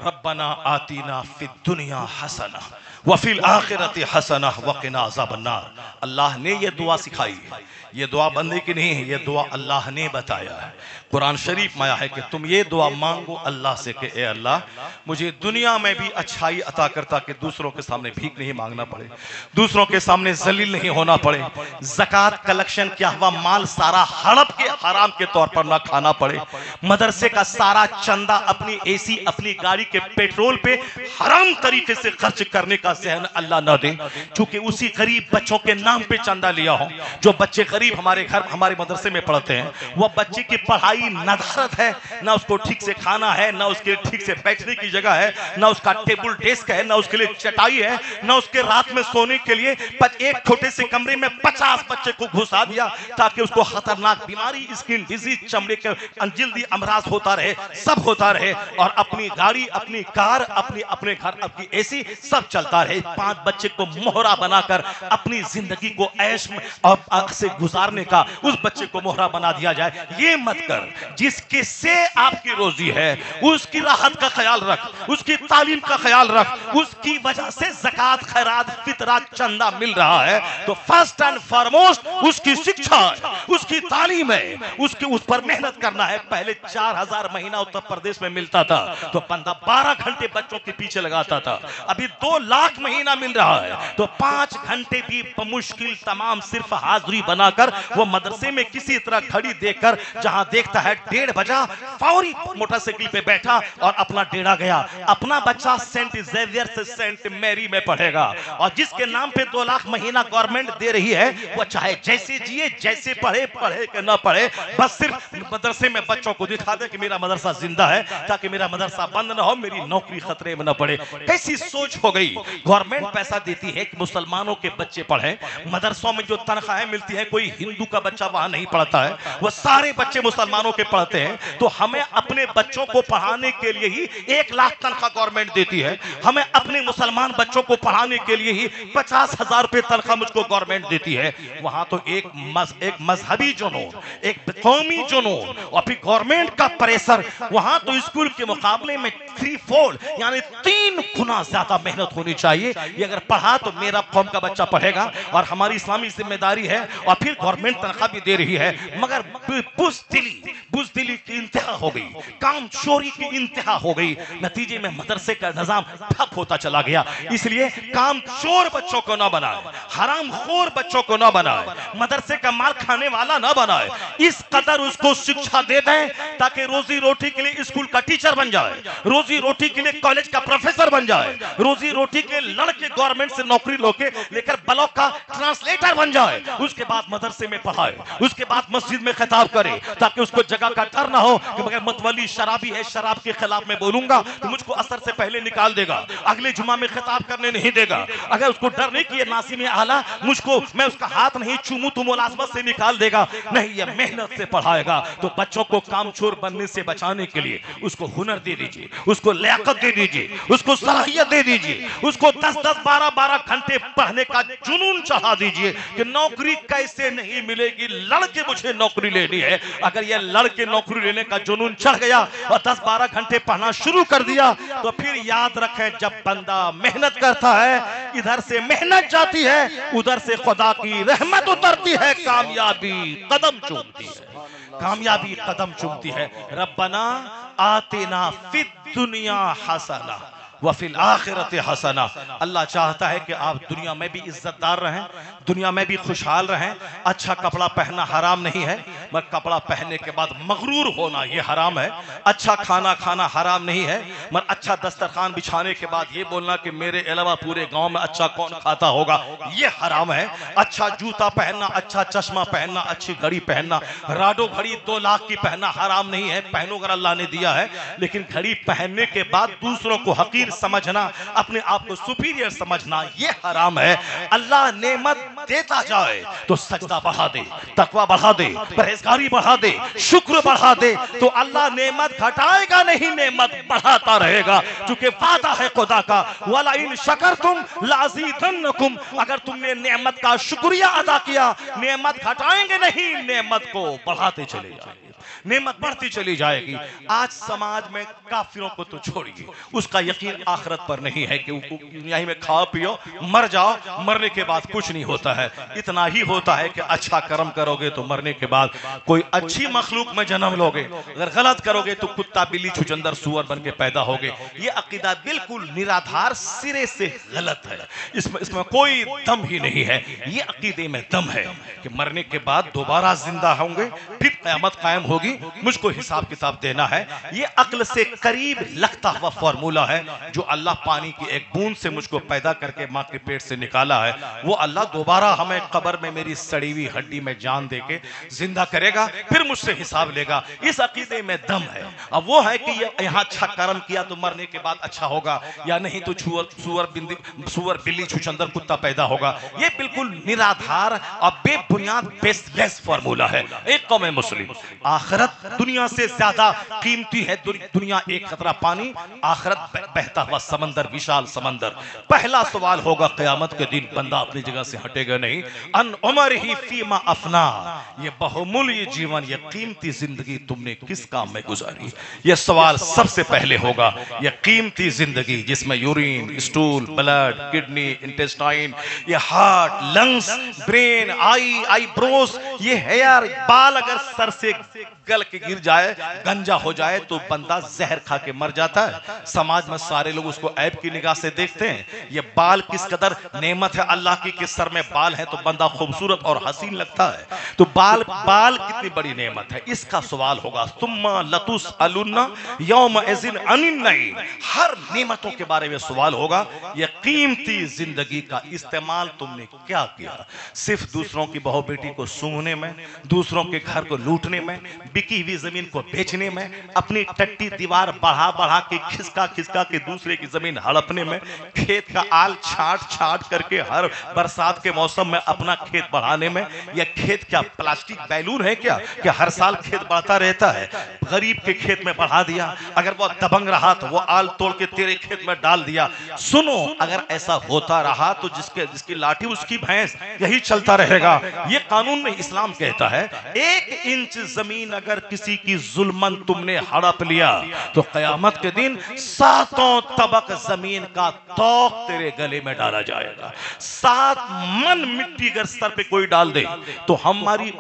रब्बना आतीना फिद दुनिया हसना व फिल आखिरति हसना व क़िना अज़ाबन्नार। अल्लाह ने ये दुआ सिखाई है, ये दुआ बंदे की नहीं है, ये दुआ अल्लाह ने बताया है। कुरान शरीफ में आया है कि तुम ये दुआ मांगो अल्लाह से कि ए अल्लाह मुझे दुनिया में भी अच्छाई अता करता कि दूसरों के सामने भीख नहीं मांगना पड़े, दूसरों के सामने जलील नहीं होना पड़े, ज़कात कलेक्शन किया हुआ माल सारा हड़प के हराम के तौर पर ना खाना पड़े, मदरसे का सारा चंदा अपनी एसी अपनी गाड़ी के पेट्रोल पे हराम तरीके से खर्च करने का ज़हन अल्लाह ना दे। चूंकि उसी गरीब बच्चों के नाम पे चंदा लिया हो, जो बच्चे गरीब हमारे घर हमारे मदरसे में पढ़ते हैं, वह बच्चे की पढ़ाई पढ़ाई नदारत है, ना उसको ठीक से खाना है, ना उसके ठीक से बैठने की जगह है, ना उसका टेबल डेस्क है, ना उसके लिए चटाई है, ना उसके रात में सोने के लिए एक छोटे से कमरे में 50 बच्चे को घुसा दिया ताकि उसको खतरनाक बीमारी, स्किन डिजीज, चमड़े के जल्दी अमराज होता रहे, सब होता रहे, और अपनी गाड़ी, अपनी कार, अपने घर, अपनी एसी सब चलता रहे। 5 बच्चे को मोहरा बनाकर अपनी जिंदगी को ऐश में और से गुजारने का उस बच्चे को मोहरा बना दिया जाए। ये मत कर। जिसके से आपकी रोजी है उसकी राहत का ख्याल रख, उसकी तालीम का ख्याल रख, उसकी वजह से ज़कात, खैरात, फितरात, चंदा मिल रहा है तो फर्स्ट एंड फॉरमोस्ट उसकी शिक्षा है, उसकी तालीम है, उसके उस पर मेहनत करना है। पहले 4000 महीना उत्तर प्रदेश में मिलता था तो बंदा 12 घंटे बच्चों के पीछे लगाता था। अभी 2 लाख महीना मिल रहा है तो 5 घंटे भी मुश्किल तमाम सिर्फ हाजिरी बनाकर वो मदरसे में किसी तरह घड़ी देखकर जहां देखता है 1:30 बजा, फौरी मोटरसाइकिल पे बैठा और अपना डेरा गया। अपना बच्चा सेंट जेवियर से सेंट मैरी में पढ़ेगा और जिसके नाम पे 2 लाख महीना गवर्नमेंट दे रही है वो चाहे जैसे जिए, जैसे पढ़े कि ना पढ़े, बस सिर्फ मदरसे में बच्चों को दिखा दे कि मेरा मदरसा जिंदा है ताकि मेरा मदरसा बंद ना हो, मेरी नौकरी खतरे में ना पड़े। कैसी सोच हो गई। गवर्नमेंट पैसा देती है कि मुसलमानों के बच्चे पढ़ें, मदरसों में जो तनख्वाहें मिलती हैं कोई हिंदू का बच्चा वहां नहीं पढ़ता है, वो सारे बच्चे मुसलमानों के पढ़ते हैं। तो हमें अपने बच्चों को पढ़ाने के लिए ही 1 लाख तनख्वाह गवर्नमेंट देती है, हमें अपने मुसलमान बच्चों को पढ़ाने के लिए ही 50,000 रुपए तनख्वाह मुझको गवर्नमेंट देती है। वहां तो एक मजहबी जुनून, एक कौमी जुनून और फिर गवर्नमेंट का प्रेशर, वहां तो स्कूल के मुकाबले में 3-4 यानी 3 गुना ज्यादा मेहनत होनी चाहिए। ये अगर पढ़ा तो मेरा कौम का बच्चा पढ़ेगा और हमारी इस्लामी जिम्मेदारी है और फिर गवर्नमेंट तनख्वाह भी दे रही है। मगर बुज़दिली की इंतहा हो गई, काम चोरी की इंतहा हो गई। नतीजे में मदरसे का निजाम ठप होता चला गया। इसलिए काम चोर बच्चों को ना बनाए, हराम खोर बच्चों को ना बनाए, मदरसे का माल खाने वाला ना बनाए। इस कदर उसको शिक्षा दे दें ताकि रोजी रोटी के लिए स्कूल का टीचर बन जाए, रोजी रोटी के लिए कॉलेज का प्रोफेसर बन जाए, रोजी रोटी के लड़के गवर्नमेंट से नौकरी लेकर ब्लॉक का ट्रांसलेटर बन जाए। उसके बाद मदरसे में पढ़ाए, उसके बाद मस्जिद में खिताब करे ताकि उसको जगह का डर ना हो कि मगर मतवली शराबी है, शराब के खिलाफ में बोलूंगा तो मुझको असर से पहले निकाल देगा, अगले जुमा में खिताब करने नहीं देगा। अगर उसको डर नहीं कि ये नासी में आला मुझको, मैं उसका हाथ नहीं चूमूं तो मुलाजमत से निकाल देगा, नहीं, ये मेहनत से पढ़ाएगा। तो बच्चों को कामचोर बनने से बचाने के लिए उसको हुनर दे दीजिए, उसको लियाकत दे दीजिए, उसको सलाहियत दे दीजिए, उसको 10-10, 12-12 घंटे पढ़ने का जुनून चढ़ा दीजिए कि नौकरी कैसे नहीं मिलेगी, लड़के मुझे नौकरी लेनी है। अगर ये लड़के नौकरी लेने का जुनून चढ़ गया और 10-12 घंटे पढ़ना शुरू कर दिया तो फिर याद रखें, जब बंदा मेहनत करता है इधर से मेहनत जाती है, उधर से खुदा की रहमत उतरती है, कामयाबी कदम चूमती है, कामयाबी कदम चूमती है। रब्बना आतिना फिद दुनिया हसना वफिल आखिरत हसना। अल्लाह चाहता है कि आप दुनिया में भी इज्जतदार रहें, दुनिया में भी खुशहाल रहें। अच्छा कपड़ा पहनना हराम नहीं है, मगर कपड़ा पहनने के बाद मगरूर होना ये हराम है। अच्छा खाना खाना हराम नहीं है, मगर अच्छा दस्तरखान बिछाने के बाद ये बोलना कि मेरे अलावा पूरे गांव में अच्छा कौन खाता होगा, ये हराम है। अच्छा जूता पहनना, अच्छा चश्मा पहनना, अच्छी घड़ी पहनना, राडो घड़ी 2 लाख की पहनना हराम नहीं है, पहनो अगर अल्लाह ने दिया है। लेकिन घड़ी पहनने के बाद दूसरों को हकीर समझना, अपने आप को सुपीरियर समझना, ये हराम है। अल्लाह नेमत देता जाए तो सजदा बढ़ा दे, तकवा बढ़ा दे, परहेजगारी बढ़ा दे, शुक्र बढ़ा दे, तो अल्लाह नेमत घटाएगा नहीं, नेमत बढ़ाता रहेगा। क्योंकि वादा है खुदा का, वाला इन शकरतुम लाज़ीदन्नकुम, अगर तुमने नेमत का शुक्रिया अदा किया, नेमत घटाएंगे नहीं, नेमत को बढ़ाते चले जाएंगे, नेमत बढ़ती चली जाएगी। आज समाज में काफिरों को तो छोड़िए, उसका यकीन आखिरत पर नहीं है कि यहीं में खाओ पियो मर जाओ, मरने के बाद कुछ नहीं होता है। इतना ही होता है कि अच्छा कर्म करोगे तो मरने के बाद कोई अच्छी मखलूक में जन्म लोगे, अगर गलत करोगे तो कुत्ता बिल्ली छुचंदर सुअर बन के पैदा होगे। ये अकीदा बिल्कुल निराधार, सिरे से गलत है, इसमें कोई दम ही नहीं है। ये अकीदे में दम है कि मरने के बाद दोबारा जिंदा होंगे, फिर क़यामत कायम होगी होगी, मुझको हिसाब किताब देना है। ये अक्ल से करीब लगता हुआ फॉर्मूला है जो अल्लाह पानी की एक बूंद से मुझको पैदा करके माँ के पेट से निकाला है, वो अल्लाह दोबारा हमें कब्र में मेरी सड़ी हुई हड्डी में जान देके जिंदा करेगा, फिर मुझसे हिसाब लेगा। इस अकीदे में दम है। अब वो है कि ये यहाँ अच्छा कर्म किया तो मरने के बाद अच्छा होगा, या नहीं तो सुअर बिल्ली छुछंदर कुत्ता पैदा होगा। ये बिल्कुल निराधार और बेबुनियाद बेसलेस फॉर्मूला है। एक कौम मुस्लिम, आखिरत दुनिया से ज्यादा कीमती है। दुनिया एक कतरा पानी, आखिरत बहता हुआ समंदर, विशाल समंदर। पहला सवाल होगा क़यामत के दिन, बंदा अपनी जगह से हटेगा नहीं। अन उमर ही फीमा अफना, ये बहुमूल्य जीवन, ये कीमती जिंदगी तुमने किस काम में गुजारी? ये सवाल सबसे पहले होगा। ये कीमती जिंदगी जिसमें urine, stool, blood, kidney, intestine, ये हार्ट, लंग्स, ब्रेन, आईब्रोज, ये हेयर, बाल अगर सर से गल के गिर जाए, गंजा हो जाए तो बंदा जहर खा के मर जाता है। समाज में सारे लोग उसको ऐब की निगाह से देखते हैं। ये बाल किस कदर नेमत है अल्लाह की, कि सर में बाल है तो बंदा खूबसूरत और हसीन लगता है। तो बाल कितनी बड़ी नेमत है, इसका सवाल होगा। तुम्मा लतुसअलुन्ना यौमइज़िन अनिन नईम, हर नेमतों के बारे में सवाल होगा। ये कीमती जिंदगी का इस्तेमाल तुमने क्या किया? सिर्फ दूसरों की बहू बेटी को सूंघने में, दूसरों के घर को लूटने में, बिकी हुई जमीन को बेचने में, अपनी टट्टी दीवार बढ़ा के खिसका के दूसरे की जमीन हड़पने में, खेत का आल छाट करके हर बरसात के मौसम में अपना खेत बढ़ाने में। यह खेत क्या प्लास्टिक बैलून है क्या कि हर साल खेत बढ़ता रहता है? गरीब के खेत में बढ़ा दिया, अगर वो दबंग रहा तो वो आल तोड़ के तेरे खेत में डाल दिया। सुनो, अगर ऐसा होता रहा तो जिसकी लाठी उसकी भैंस, यही चलता रहेगा। ये कानून में इस्लाम कहता है 1 इंच जमीन अगर किसी की जुल्मन तुमने हड़प लिया तो कयामत के दिन 7 तबक जमीन का तौक तेरे गले में डाला जाएगा। 7 मन मिट्टी अगर सर पे कोई डाल दे तो हमारी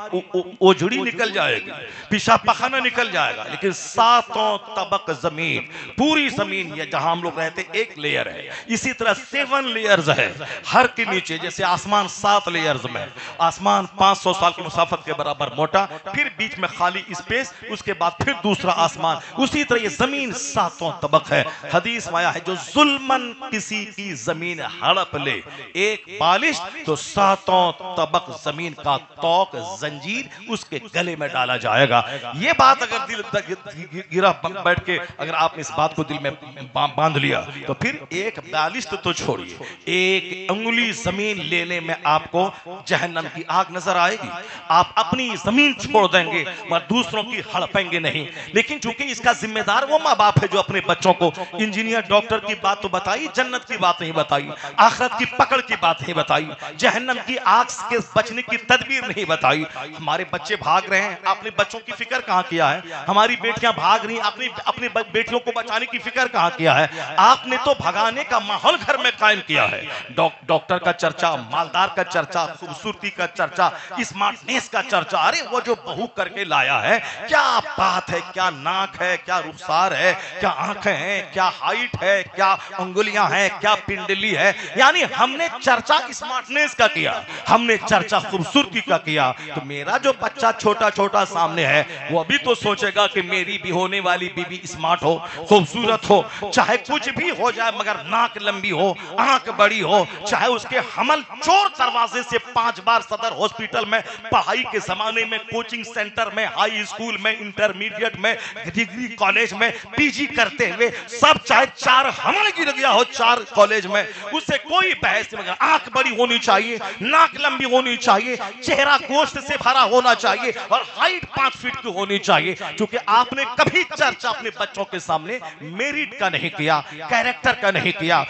ओझड़ी निकल जाएगी, पेशाब पखाना निकल जाएगा, लेकिन 7 तबक जमीन, पूरी जमीन, ये जहां हम लोग रहते एक लेयर है, इसी तरह 7 लेयर्स है हर के नीचे। जैसे आसमान 7 लेयर्स में, आसमान 500 साल की मुसाफत के बराबर मोटा, फिर बीच में खाली स्पेस, उसके बाद फिर दूसरा आसमान, उसी तरह ये जमीन 7 तबक है। हदीस में आया है जो जुल्मन किसी की जमीन हड़प ले एक बालिश तो 7 तबक जमीन का तौक जंजीर उसके गले में डाला जाएगा। ये बात अगर दिल गिरा बैठ के अगर आपने इस बात को दिल में बांध लिया तो फिर एक बालिश तो छोड़िए, एक अंगुली जमीन लेने में आपको जहन्नम की आग नजर आएगी। आप अपनी जमीन छोड़ देंगे मगर दूसरों की हड़पेंगे नहीं। लेकिन चूंकि इसका जिम्मेदार वो माँ बाप है जो अपने बच्चों को इंजीनियर डॉक्टर की बात तो बताई, जन्नत की बात नहीं बताई, आखिरत की पकड़ की बात नहीं बताई, जहन्नम की आग से बचने की तदबीर नहीं बताई। हमारे बच्चे भाग रहे हैं, आपने बच्चों की फिक्र कहां किया है? हमारी बेटियां भाग रही, आपने अपनी बेटियों को बचाने की फिक्र कहां किया है? आपने तो भगाने का माहौल घर में कायम किया है। डॉक्टर का चर्चा, मालदार का चर्चा, खूबसूरती का चर्चा, स्मार्टनेस का चर्चा, अरे वो जो बहू करके लाया है, क्या बात है, क्या नाक है, क्या रुखसार है, क्या आंखें हैं, क्या हाइट है, क्या अंगुलियां हैं, क्या पिंडली है। यानी हमने चर्चा स्मार्टनेस का किया, हमने चर्चा खूबसूरती का किया। तो मेरा जो बच्चा छोटा छोटा सामने है वो अभी तो सोचेगा कि मेरी भी होने वाली बीबी स्मार्ट हो, खूबसूरत हो, चाहे कुछ भी हो जाए मगर नाक लंबी हो, आंख बड़ी हो, चाहे उसके हमल चोर दरवाजे से 5 बार सदर हॉस्पिटल में, पढ़ाई के जमाने में, कोचिंग सेंटर में, हाई स्कूल में, इंटरमीडिएट में, डिग्री कॉलेज में, पीजी करते हुए सब चाहे 4 हमल गिर गया हो 4 कॉलेज में, उससे कोई बहस नहीं, मगर आंख बड़ी होनी चाहिए, नाक लंबी होनी चाहिए, चेहरा गोश्त से भरा होना चाहिए और हाइट 5 फीट की होनी चाहिए। क्योंकि आपने कभी चर्चा अपने बच्चों के सामने मेरिट का नहीं किया, कैरेक्टर का नहीं किया,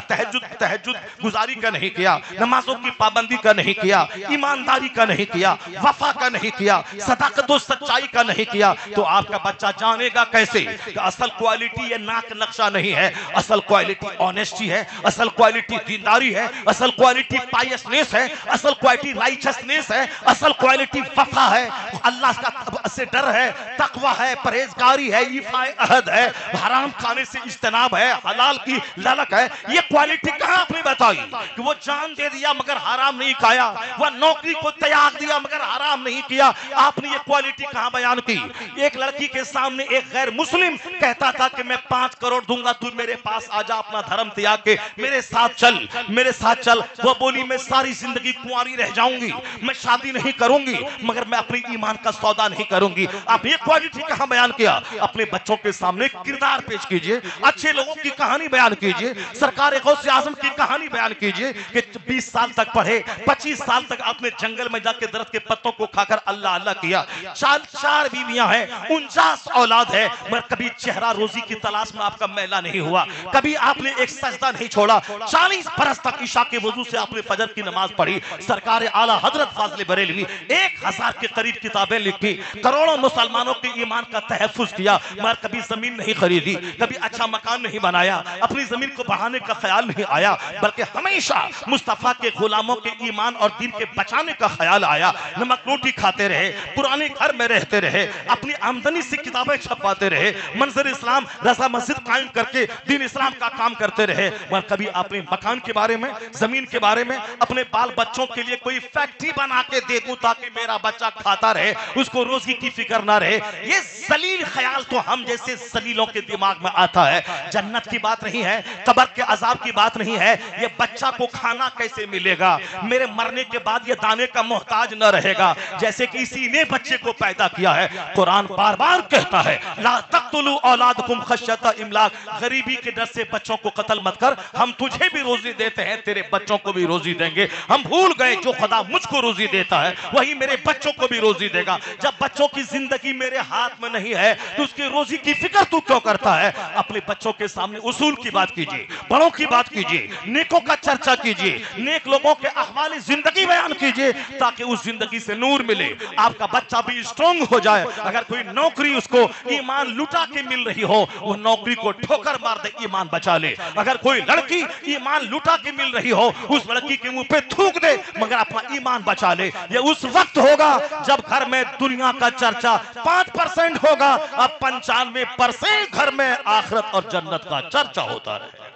तहज्जुद गुजारी का नहीं किया, नमाजों की पाबंदी का नहीं किया, ईमानदारी का नहीं किया, वफा का नहीं किया, सदाकत और सच्चाई का नहीं किया। तो आपका बच्चा जानेगा कैसे कि असल क्वालिटी ये नाक नक्शा नहीं है, असल क्वालिटी ऑनेस्टी है, असल क्वालिटी दीनदारी है, असल क्वालिटी पायसनेस है, असल क्वालिटी राइचसनेस है, असल क्वालिटी वफा है, अल्लाह का से डर है, तकवा है, परहेजगारी है, इफ़ाए अहद है, हराम खाने से इज्तनाब है, हलाल की ललक है। ये क्वालिटी कहां आपने बताई कि वो जान दे दिया मगर हराम नहीं खाया, वह नौकरी को त्याग दिया मगर हराम नहीं किया। आपने ये क्वालिटी क्वालिटी कहां बयान की। एक लड़की के सामने एक गैर मुस्लिम कहता था कि मैं 5 करोड़ दूंगा, तू मेरे पास आजा, अपना धर्म त्याग के मेरे साथ चल, मेरे साथ चल। वो बोली मैं सारी जिंदगी कुंवारी रह जाऊंगी, मैं शादी नहीं करूंगी, मगर मैं अपने ईमान का सौदा नहीं करूंगी। आप ये क्वालिटी कहां बयान किया? अपने बच्चों के सामने किरदार पेश कीजिए, अच्छे लोगों की कहानी बयान कीजिए, सरकार गौसे आजम की कहानी बयान कीजिए कि 20 साल तक पढ़े, 25 साल तक आपने जंगल में जाके दरख्त के पत्तों को खाकर अल्लाह अल्लाह किया, 4 बीवियां हैं, 49 औलाद है, मगर कभी चेहरा रोजी की तलाश में आपका मैला नहीं हुआ, कभी आपने एक सजदा नहीं छोड़ा, 40 बरस तक ईशा के वजू से आपने फजर की नमाज पढ़ी। सरकार आला हजरत फाज़िल बरेलवी 1000 के करीब किताबें लिखी, करोड़ों मुसलमानों के ईमान का तहफ़्फ़ुज़ किया, मगर कभी जमीन नहीं खरीदी, कभी अच्छा मकान नहीं बनाया, अपनी जमीन को बढ़ाने का ख्याल नहीं आया, बल्कि हमेशा मुस्तफा के गुलामों के ईमान और दीन के बचाने का ख्याल आया। नमक रोटी खाते रहे, पुराने घर में रहते रहे, अपनी आमदनी से किताबें छपवाते रहे, मंजर इस्लाम रजा मस्जिद कायम करके दीन इस्लाम का काम करते रहे, मगर कभी आपने मकान के बारे में, जमीन के बारे में, अपने बाल बच्चों के लिए कोई फैक्ट्री बना के दे दूं ताकि मेरा बच्चा खाता रहे, उसको रोजी की फिक्र ना रहे, ये जलील ख्याल तो हम जैसे जलीलों के दिमाग में आता है। जन्नत की बात नहीं है, कब्र के अजाब की बात नहीं है, ये बच्चा को खाना कैसे मिलेगा, मेरे मरने के बाद ये दाने का मोहताज न रहेगा, जैसे कि इसी ने बच्चे को पैदा किया है। कुरान बार बार कहता है ला तक़्तुलू औलादकुम खश्यता इमलाक, गरीबी के डर से बच्चों को कत्ल मत कर, हम तुझे भी रोजी देते हैं, तेरे बच्चों को भी रोजी देंगे। हम भूल गए जो खुदा मुझको रोजी देता है वही मेरे बच्चों को भी रोजी देगा। जब बच्चों की जिंदगी मेरे हाथ में नहीं है तो उसकी रोजी की फिक्र तू क्यों करता है? अपने बच्चों के सामने उसूल की बात कीजिए, बड़ों की बात कीजिए, नेकों का चर्चा कीजिए, नेक लोगों के अहवाल जिंदगी बयान कीजिए, ताकि उस जिंदगी से नूर मिले, आपका बच्चा भी स्ट्रांग हो जाए। अगर कोई नौकरी उसको ईमान लुटा के मिल रही हो, वो नौकरी को ठोकर मार दे, ईमान बचा ले। अगर कोई लड़की ईमान लुटा के मिल रही हो, उस लड़की के मुंह पे थूक दे, मगर अपना ईमान बचा ले। ये उस वक्त होगा जब घर में दुनिया का चर्चा 5% होगा, अब 95% घर में आखिरत और जन्नत का चर्चा होता रहेगा।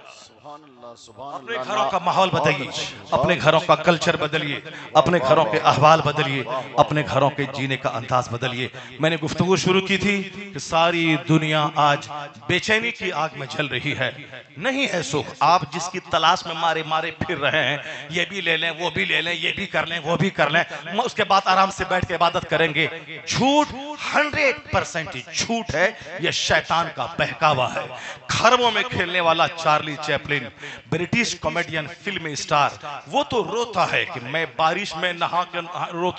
अपने घरों का माहौल बदलिए, अपने घरों का कल्चर बदलिए, अपने घरों के अहवाल बदलिए, अपने घरों के जीने का अंदाज बदलिए। मैंने गुफ्तगू शुरू की थी कि सारी दुनिया आज बेचैनी की आग में जल रही है, नहीं है सुख। आप जिसकी तलाश में मारे मारे फिर रहे हैं, ये भी ले लें, वो भी ले लें, ये भी कर लें, वो भी कर लें, उसके बाद आराम से बैठ के इबादत करेंगे। झूठ 100% झूठ है, ये शैतान का बहकावा है। खरबों में खेलने वाला Charlie Chaplin, British comedian, film star, वो तो रोता है कि मैं बारिश में नहा कर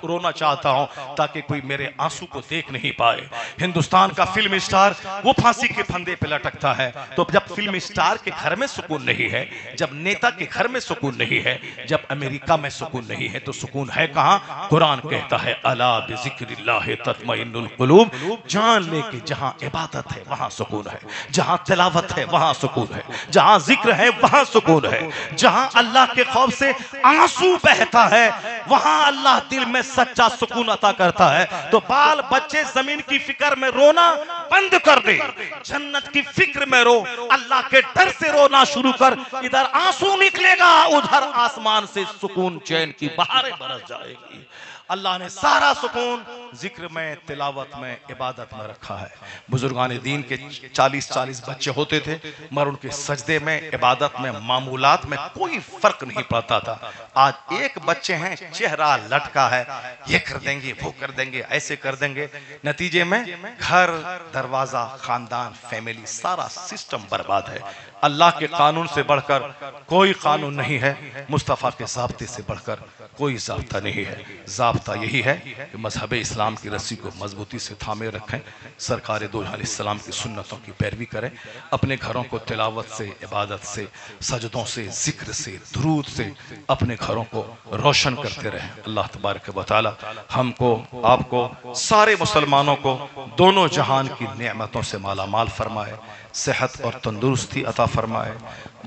रोना चाहता हूं ताकि कोई मेरे आंसू को देख नहीं पाए। हिंदुस्तान का फिल्म स्टार वो फांसी के फंदे पे लटकता है। तो जब फिल्म स्टार के घर में सुकून नहीं है, जब नेता के घर में सुकून नहीं है, जब अमेरिका में सुकून नहीं है, तो सुकून है कहां? कुरान कहता है अला बिज़िक्रिल्लाहि तत्मइन्नुल कुलूब, जान ले कि जहां इबादत है वहां सुकून है, जहां तिलावत है वहां सुकून है, जहां जिक्र है वहां सुकून है, जहां अल्लाह के खौफ से आंसू बहता है वहां अल्लाह दिल में सच्चा सुकून अता करता है। तो बाल बच्चे जमीन की फिक्र में रोना बंद कर दे, जन्नत की फिक्र में रो, अल्लाह के डर से रोना शुरू कर, इधर आंसू निकलेगा, उधर आसमान से सुकून चैन की बहारें बरस जाएगी। अल्लाह ने सारा सुकून जिक्र में, तिलावत में, इबादत में रखा है। बुजुर्गान दीन के 40-40 बच्चे होते थे, मगर उनके सजदे में, इबादत में, मामूलात में कोई फर्क नहीं पड़ता था। आज एक बच्चे हैं, चेहरा लटका है, ये कर देंगे, वो कर देंगे, ऐसे कर देंगे, नतीजे में घर, दरवाजा, खानदान, फैमिली, सारा सिस्टम बर्बाद है। अल्लाह के कानून से बढ़कर कोई कानून नहीं है, मुस्तफ़ा के ज़ाब्ते से बढ़कर कोई ज़ाब्ता नहीं है। ज़ाब्ता यही है कि मज़हब इस्लाम की रस्सी को मजबूती से थामे रखें, सरकार दो जहां अलैहिस्सलाम की सुन्नतों की पैरवी करें, अपने घरों को तिलावत से, इबादत से, सजदों से, जिक्र से, दुरूद से अपने घरों को रोशन करते रहें। अल्लाह तबारक व तआला हमको, आपको, सारे मुसलमानों को दोनों जहान की नेमतों से माला माल फरमाए, सेहत और तंदुरुस्ती अता फरमाए,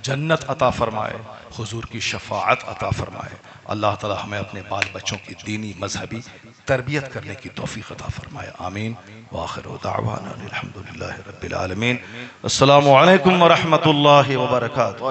जन्नत अता फरमाए, हुजूर की शफाअत अता फरमाए। अल्लाह ताला हमें अपने बाल बच्चों की दीनी मजहबी तरबियत करने की तौफीक अता फरमाए। आमीन। व आखिरु दाअवाना अल्हम्दुलिल्लाहि रब्बिल आलमीन। अस्सलामु अलैकुम व रहमतुल्लाहि व बरकातुहू।